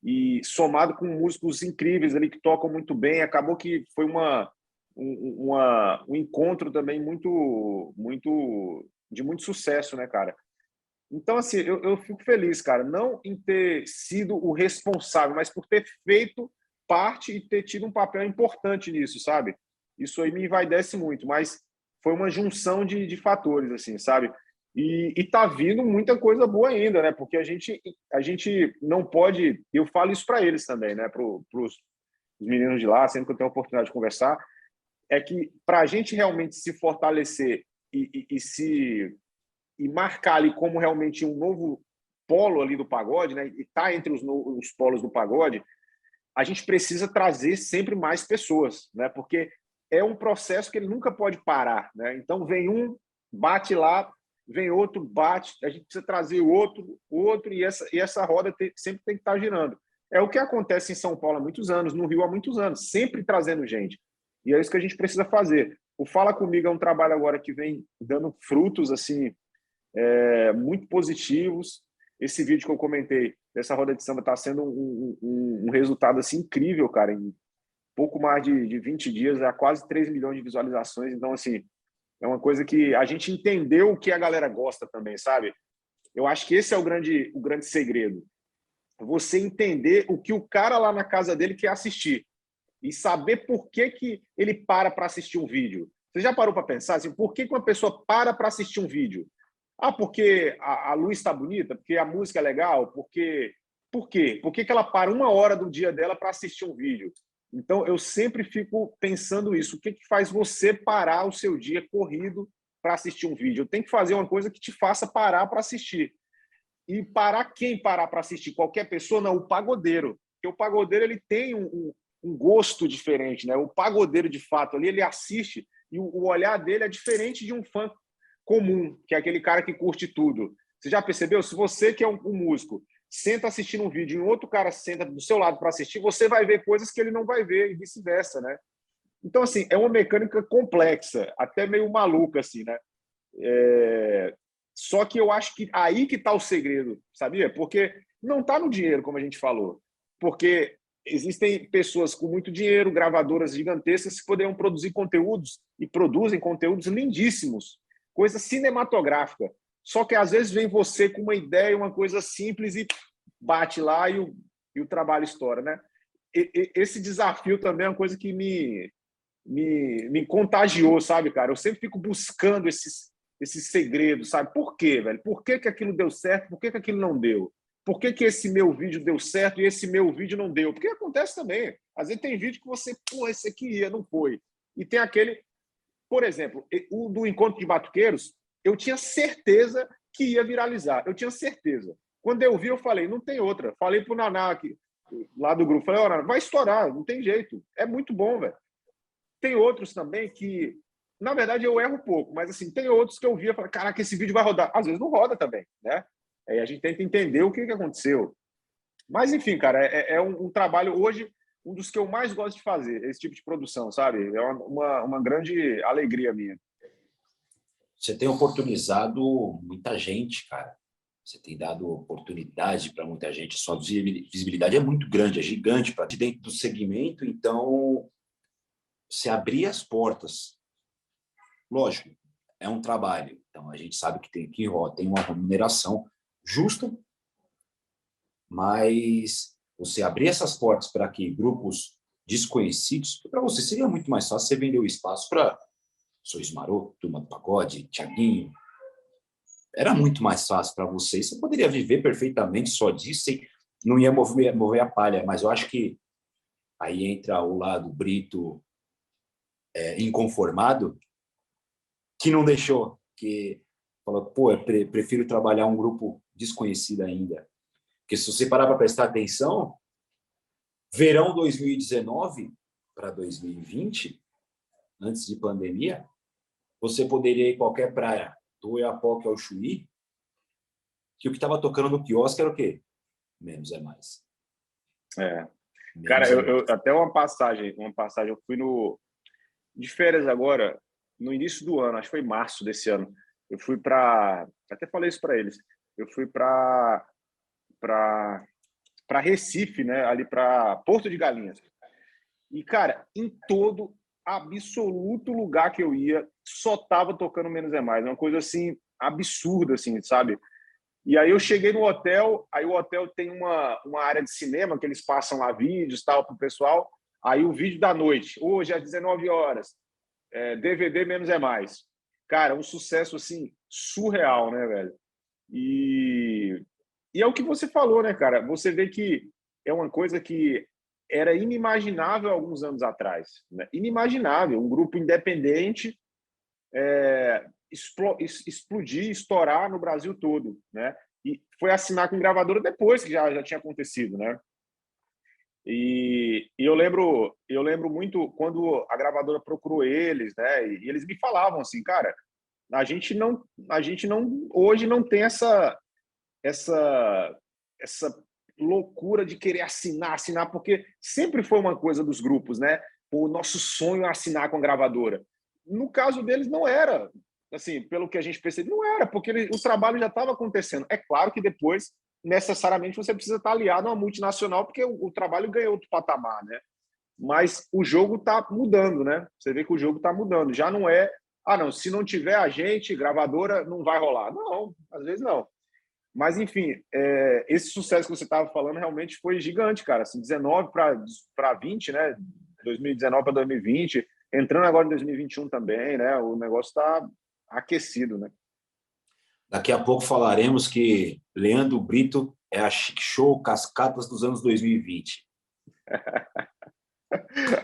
E somado com músicos incríveis ali que tocam muito bem, acabou que foi um encontro também de muito sucesso, né, cara? Então, assim, eu fico feliz, cara, não em ter sido o responsável, mas por ter feito parte e ter tido um papel importante nisso, sabe? Isso aí me envaidece muito, mas foi uma junção de fatores, assim, sabe? E tá vindo muita coisa boa ainda, né? Porque a gente não pode... Eu falo isso para eles também, né? Para os meninos de lá, sempre que eu tenho a oportunidade de conversar, é que para a gente realmente se fortalecer e marcar ali como realmente um novo polo ali do pagode, né? E tá entre os polos do pagode, a gente precisa trazer sempre mais pessoas, né? Porque é um processo que ele nunca pode parar, né? Então vem um, bate lá, vem outro, bate, a gente precisa trazer outro, e essa roda sempre tem que estar girando. É o que acontece em São Paulo há muitos anos, no Rio há muitos anos, sempre trazendo gente. E é isso que a gente precisa fazer. O Fala Comigo é um trabalho agora que vem dando frutos assim muito positivos. Esse vídeo que eu comentei dessa roda de samba está sendo um resultado assim incrível, cara. Em pouco mais de 20 dias, há quase 3 milhões de visualizações. Então, assim, é uma coisa que a gente entendeu o que a galera gosta também, sabe? Eu acho que esse é o grande segredo. Você entender o que o cara lá na casa dele quer assistir e saber por que ele para assistir um vídeo. Você já parou para pensar assim, por que uma pessoa para assistir um vídeo? Ah, porque a luz está bonita? Porque a música é legal? Por quê? Por que ela para 1 hora do dia dela para assistir um vídeo? Então, eu sempre fico pensando isso. O que faz você parar o seu dia corrido para assistir um vídeo? Tem que fazer uma coisa que te faça parar para assistir. E quem parar para assistir? Qualquer pessoa? Não, o pagodeiro. Porque o pagodeiro ele tem um gosto diferente, né? O pagodeiro, de fato, ali ele assiste e o olhar dele é diferente de um fã comum, que é aquele cara que curte tudo. Você já percebeu? Se você que é um músico senta assistindo um vídeo e um outro cara senta do seu lado para assistir, você vai ver coisas que ele não vai ver e vice-versa, né? Então, assim, é uma mecânica complexa, até meio maluca, assim, né? Só que eu acho que aí que está o segredo, sabia? Porque não está no dinheiro, como a gente falou. Porque existem pessoas com muito dinheiro, gravadoras gigantescas, que poderiam produzir conteúdos e produzem conteúdos lindíssimos, coisa cinematográfica. Só que às vezes vem você com uma ideia, uma coisa simples e bate lá e o trabalho estoura, né? Esse desafio também é uma coisa que me contagiou, sabe, cara? Eu sempre fico buscando esses segredos, sabe? Por quê, velho? Por que aquilo deu certo? Por que aquilo não deu? Por que esse meu vídeo deu certo e esse meu vídeo não deu? Porque acontece também. Às vezes tem vídeo que você, pô, esse aqui ia, não foi. E tem aquele, por exemplo, o do Encontro de Batuqueiros, eu tinha certeza que ia viralizar. Eu tinha certeza. Quando eu vi, eu falei, não tem outra. Falei pro Naná aqui, lá do grupo, falei, Naná, vai estourar, não tem jeito. É muito bom, velho. Tem outros também que, na verdade, eu erro pouco, mas assim, tem outros que eu via e falei, caraca, esse vídeo vai rodar. Às vezes não roda também, né? Aí a gente tenta entender o que aconteceu. Mas, enfim, cara, é um trabalho hoje. um dos que eu mais gosto de fazer, esse tipo de produção, sabe? É uma grande alegria minha. Você tem oportunizado muita gente, cara. Você tem dado oportunidade para muita gente. Sua visibilidade é muito grande, é gigante para dentro do segmento. Então, você abrir as portas, lógico, é um trabalho. Então, a gente sabe que tem uma remuneração justa, mas você abrir essas portas para que grupos desconhecidos, para você seria muito mais fácil você vender o espaço para Sorriso Maroto, Turma do Pagode, Thiaguinho. Era muito mais fácil para você. Você poderia viver perfeitamente só disso, e não ia mover a palha. Mas eu acho que aí entra o lado Brito inconformado, que não deixou, que falou, pô, eu prefiro trabalhar um grupo desconhecido ainda. Porque se você parar para prestar atenção, verão 2019 para 2020, antes de pandemia, você poderia ir em qualquer praia, do Oiapoque ao Chuí, que o que estava tocando no quiosque era o quê? Menos é mais. É. Cara, Menos é mais. até uma passagem, eu fui de férias agora, no início do ano, acho que foi março desse ano. Eu fui até falei isso para eles. Eu fui para Recife, né, ali para Porto de Galinhas. E cara, em todo absoluto lugar que eu ia, só tava tocando Menos é Mais, uma coisa assim absurda assim, sabe? E aí eu cheguei no hotel, aí o hotel tem uma área de cinema que eles passam lá vídeos tal para o pessoal. Aí o vídeo da noite, hoje às 19 horas, DVD Menos é Mais. Cara, um sucesso assim surreal, né, velho? E é o que você falou, né, cara? Você vê que é uma coisa que era inimaginável alguns anos atrás, né? Inimaginável, um grupo independente explodir, estourar no Brasil todo, né? E foi assinar com gravadora depois que já tinha acontecido, né? E eu lembro muito quando a gravadora procurou eles, né? E eles me falavam assim, cara, a gente não hoje não tem essa essa loucura de querer assinar, porque sempre foi uma coisa dos grupos, né? O nosso sonho é assinar com a gravadora. No caso deles, não era. Assim, pelo que a gente percebeu, não era, porque o trabalho já estava acontecendo. É claro que depois, necessariamente, você precisa estar aliado a uma multinacional, porque o trabalho ganhou outro patamar, né? Mas o jogo está mudando, né? Você vê que o jogo está mudando. Já não é, não, se não tiver a gente, gravadora, não vai rolar. Não, às vezes não. Mas, enfim, esse sucesso que você estava falando realmente foi gigante, cara. Assim, 19 para 20, né? 2019 para 2020, entrando agora em 2021 também, né? O negócio está aquecido, né? Daqui a pouco falaremos que Leandro Brito é a Chic Show Cascatas dos anos 2020.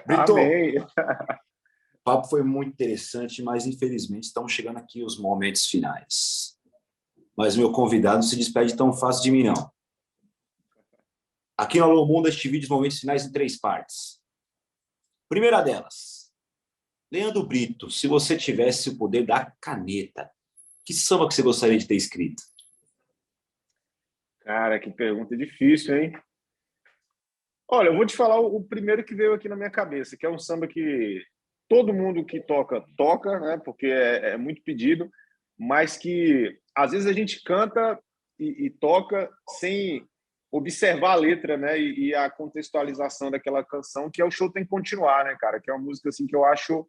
Brito, Amém. o papo foi muito interessante, mas infelizmente estamos chegando aqui os momentos finais. Mas meu convidado não se despede tão fácil de mim, não. Aqui no Alô Mundo, este vídeo, os momentos finais em 3 partes. Primeira delas, Leandro Brito, se você tivesse o poder da caneta, que samba que você gostaria de ter escrito? Cara, que pergunta difícil, hein? Olha, eu vou te falar o primeiro que veio aqui na minha cabeça, que é um samba que todo mundo que toca, né? Porque é muito pedido, mas que às vezes a gente canta e toca sem observar a letra, né? E a contextualização daquela canção, que é o Show Tem que Continuar, né, cara? Que é uma música assim que eu acho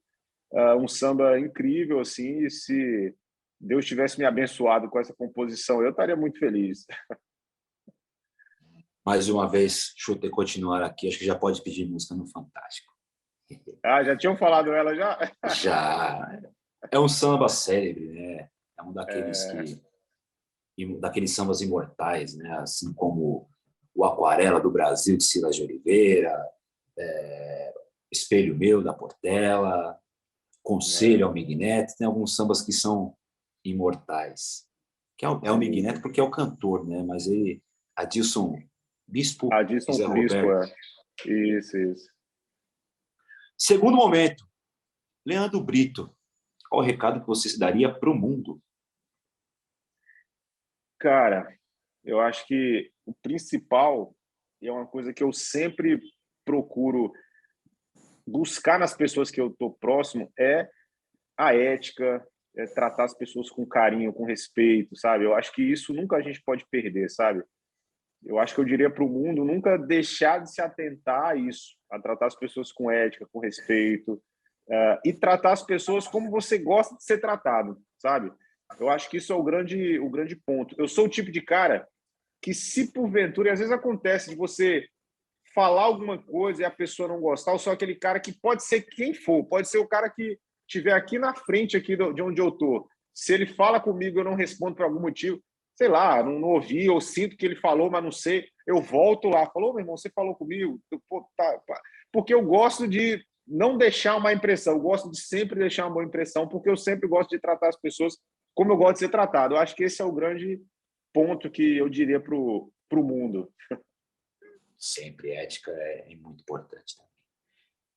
um samba incrível, assim. E se Deus tivesse me abençoado com essa composição, eu estaria muito feliz. Mais uma vez, deixa eu continuar aqui. Acho que já pode pedir música no Fantástico. Ah, já tinham falado ela já? Já. É um samba célebre, né? É um É, daqueles sambas imortais, né? Assim como o Aquarela do Brasil, de Silas de Oliveira, Espelho Meu, da Portela, Conselho ao Miguel Neto. Tem alguns sambas que são imortais. Que é o Miguel Neto porque é o cantor, né? Mas ele, Adilson Bispo e Adilson Zé Bispo, Roberto. Isso, isso. Segundo momento, Leandro Brito. Qual o recado que você se daria para o mundo? Cara, eu acho que o principal, e é uma coisa que eu sempre procuro buscar nas pessoas que eu estou próximo é a ética, é tratar as pessoas com carinho, com respeito, sabe? Eu acho que isso nunca a gente pode perder, sabe? Eu acho que eu diria para o mundo nunca deixar de se atentar a isso, a tratar as pessoas com ética, com respeito, e tratar as pessoas como você gosta de ser tratado, sabe? Eu acho que isso é o grande ponto. Eu sou o tipo de cara que, se porventura, e às vezes acontece de você falar alguma coisa e a pessoa não gostar, eu sou aquele cara que pode ser quem for, pode ser o cara que estiver aqui na frente aqui de onde eu tô. Se ele fala comigo, eu não respondo por algum motivo, sei lá, não ouvi, ou sinto que ele falou, mas não sei, eu volto lá, falou, meu irmão, você falou comigo? Pô, tá. Porque eu gosto de não deixar uma impressão, eu gosto de sempre deixar uma boa impressão, porque eu sempre gosto de tratar as pessoas como eu gosto de ser tratado. Eu acho que esse é o grande ponto que eu diria para o mundo. Sempre ética é muito importante também.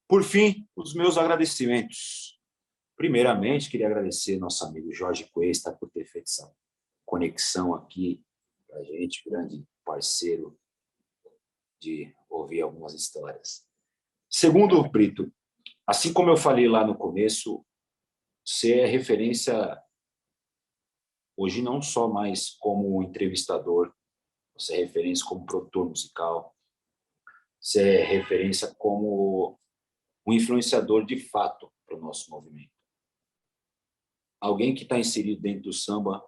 Por fim, os meus agradecimentos. Primeiramente, queria agradecer nosso amigo Jorge Cuesta por ter feito essa conexão aqui para a gente, grande parceiro de ouvir algumas histórias. Segundo, Brito, assim como eu falei lá no começo, você é referência hoje não só mais como entrevistador, você é referência como produtor musical, você é referência como um influenciador de fato para o nosso movimento. Alguém que está inserido dentro do samba,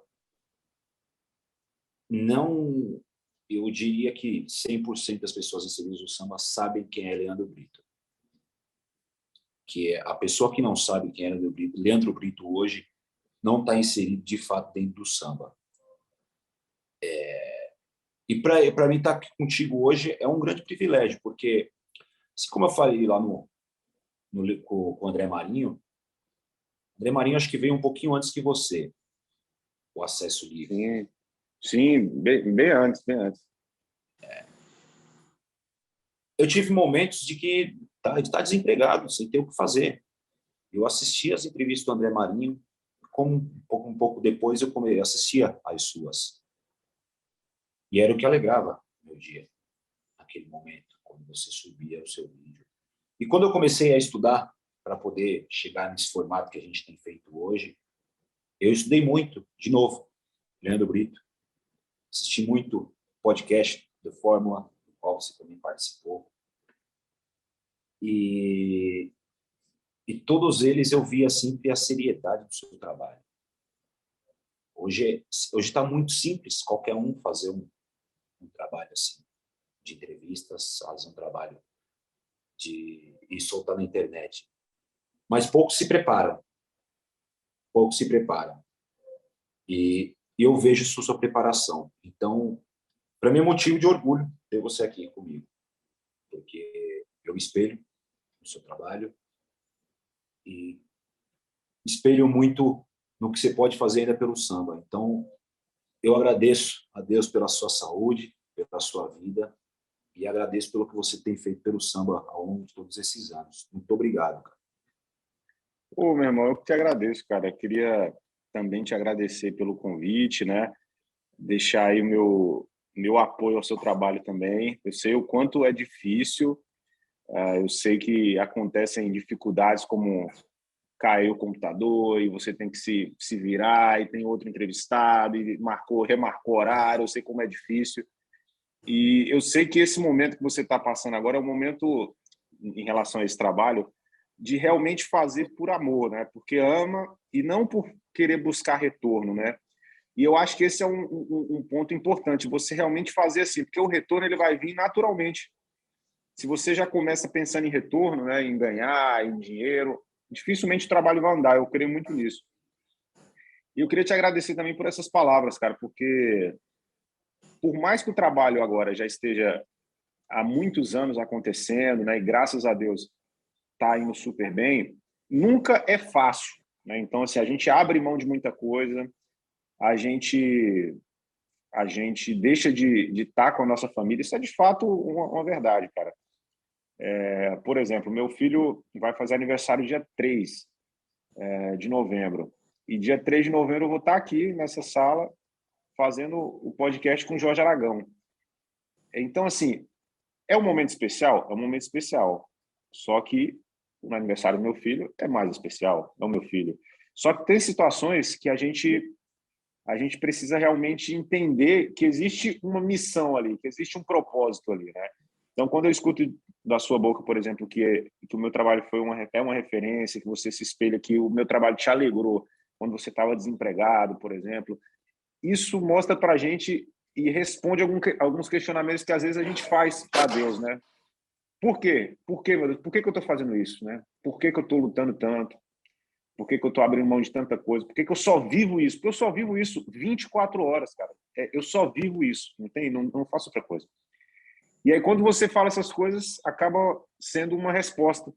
não, eu diria que 100% das pessoas inseridas no samba sabem quem é Leandro Brito. Que é a pessoa que não sabe quem é Leandro Brito hoje não está inserido de fato dentro do samba. E para mim estar aqui contigo hoje é um grande privilégio, porque, assim como eu falei lá com o André Marinho acho que veio um pouquinho antes que você, o acesso livre. Sim, sim, bem antes, bem antes. Eu tive momentos de que tá desempregado, sem ter o que fazer. Eu assisti as entrevistas do André Marinho, como um pouco depois eu assistia às suas. E era o que alegrava meu dia, naquele momento, quando você subia o seu vídeo. E quando eu comecei a estudar para poder chegar nesse formato que a gente tem feito hoje, eu estudei muito, de novo, Leandro Brito. Assisti muito podcast do Fórmula, do qual você também participou. E todos eles eu via sempre a seriedade do seu trabalho. Hoje está muito simples qualquer um fazer um trabalho assim, de entrevistas, fazer um trabalho e soltar na internet. Mas poucos se preparam. Poucos se preparam. E eu vejo sua preparação. Então, para mim é motivo de orgulho ter você aqui comigo. Porque eu me espelho no seu trabalho e espelho muito no que você pode fazer ainda pelo samba. Então, eu agradeço a Deus pela sua saúde, pela sua vida, e agradeço pelo que você tem feito pelo samba ao longo de todos esses anos. Muito obrigado, cara. Ô, meu irmão, eu que te agradeço, cara. Eu queria também te agradecer pelo convite, né? Deixar aí o meu apoio ao seu trabalho também. Eu sei o quanto é difícil, eu sei que acontecem dificuldades como cair o computador e você tem que se virar e tem outro entrevistado e remarcou horário, eu sei como é difícil. E eu sei que esse momento que você está passando agora é um momento, em relação a esse trabalho, de realmente fazer por amor, né? Porque ama e não por querer buscar retorno, né? E eu acho que esse é um ponto importante, você realmente fazer assim, porque o retorno ele vai vir naturalmente. Se você já começa pensando em retorno, né, em ganhar, em dinheiro, dificilmente o trabalho vai andar, eu creio muito nisso. E eu queria te agradecer também por essas palavras, cara, porque por mais que o trabalho agora já esteja há muitos anos acontecendo, né, e graças a Deus está indo super bem, nunca é fácil, né? Então, assim, a gente abre mão de muita coisa, a gente deixa de estar com a nossa família. Isso é, de fato, uma verdade, cara. Por exemplo, meu filho vai fazer aniversário dia 3 de novembro. E dia 3 de novembro eu vou estar aqui nessa sala fazendo o podcast com o Jorge Aragão. Então, assim, É um momento especial? É um momento especial. Só que o aniversário do meu filho é mais especial, é o meu filho. Só que tem situações que a gente precisa realmente entender que existe uma missão ali, que existe um propósito ali, né? Então, quando eu escuto da sua boca, por exemplo, que o meu trabalho é uma referência, que você se espelha, que o meu trabalho te alegrou quando você estava desempregado, por exemplo, isso mostra para a gente e responde alguns questionamentos que às vezes a gente faz para Deus, né? Por quê? Por quê, meu Deus? Por que eu estou fazendo isso, né? Por que eu estou lutando tanto? Por que eu estou abrindo mão de tanta coisa? Por que eu só vivo isso? Porque eu só vivo isso 24 horas, cara. Eu só vivo isso, não faço outra coisa. E aí, quando você fala essas coisas, acaba sendo uma resposta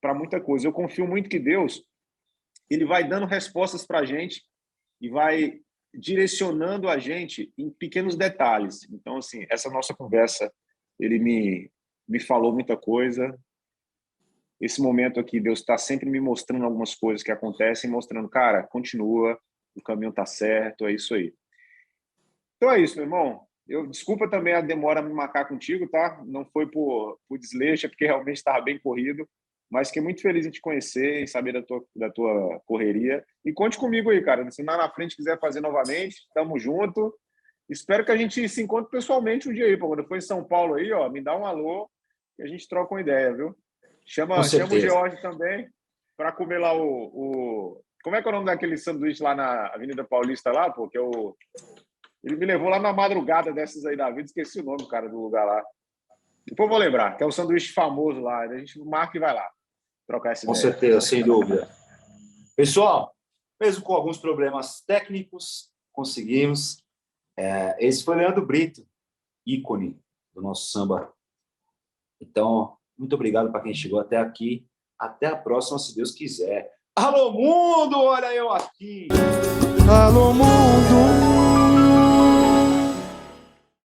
para muita coisa. Eu confio muito que Deus, ele vai dando respostas para a gente e vai direcionando a gente em pequenos detalhes. Então, assim, essa nossa conversa, ele me falou muita coisa. Esse momento aqui, Deus está sempre me mostrando algumas coisas que acontecem, mostrando, cara, continua, o caminho está certo, é isso aí. Então é isso, meu irmão. Desculpa também a demora me marcar contigo, tá? Não foi por desleixo, é porque realmente estava bem corrido, mas fiquei muito feliz em te conhecer, em saber da tua correria. E conte comigo aí, cara. Se lá na frente quiser fazer novamente, tamo junto. Espero que a gente se encontre pessoalmente um dia aí, pô. Quando eu for em São Paulo aí, ó, me dá um alô e a gente troca uma ideia, viu? Chama o George também para comer lá Como é que é o nome daquele sanduíche lá na Avenida Paulista lá, pô? Ele me levou lá na madrugada dessas aí da vida, esqueci o nome, cara, do lugar lá. Depois eu vou lembrar, que é o sanduíche famoso lá. A gente marca e vai lá trocar essa ideia. Com certeza, sem dúvida. Pessoal, mesmo com alguns problemas técnicos, conseguimos. Esse foi Leandro Brito, ícone do nosso samba. Então, muito obrigado para quem chegou até aqui. Até a próxima, se Deus quiser. Alô, mundo! Olha eu aqui! Alô, mundo!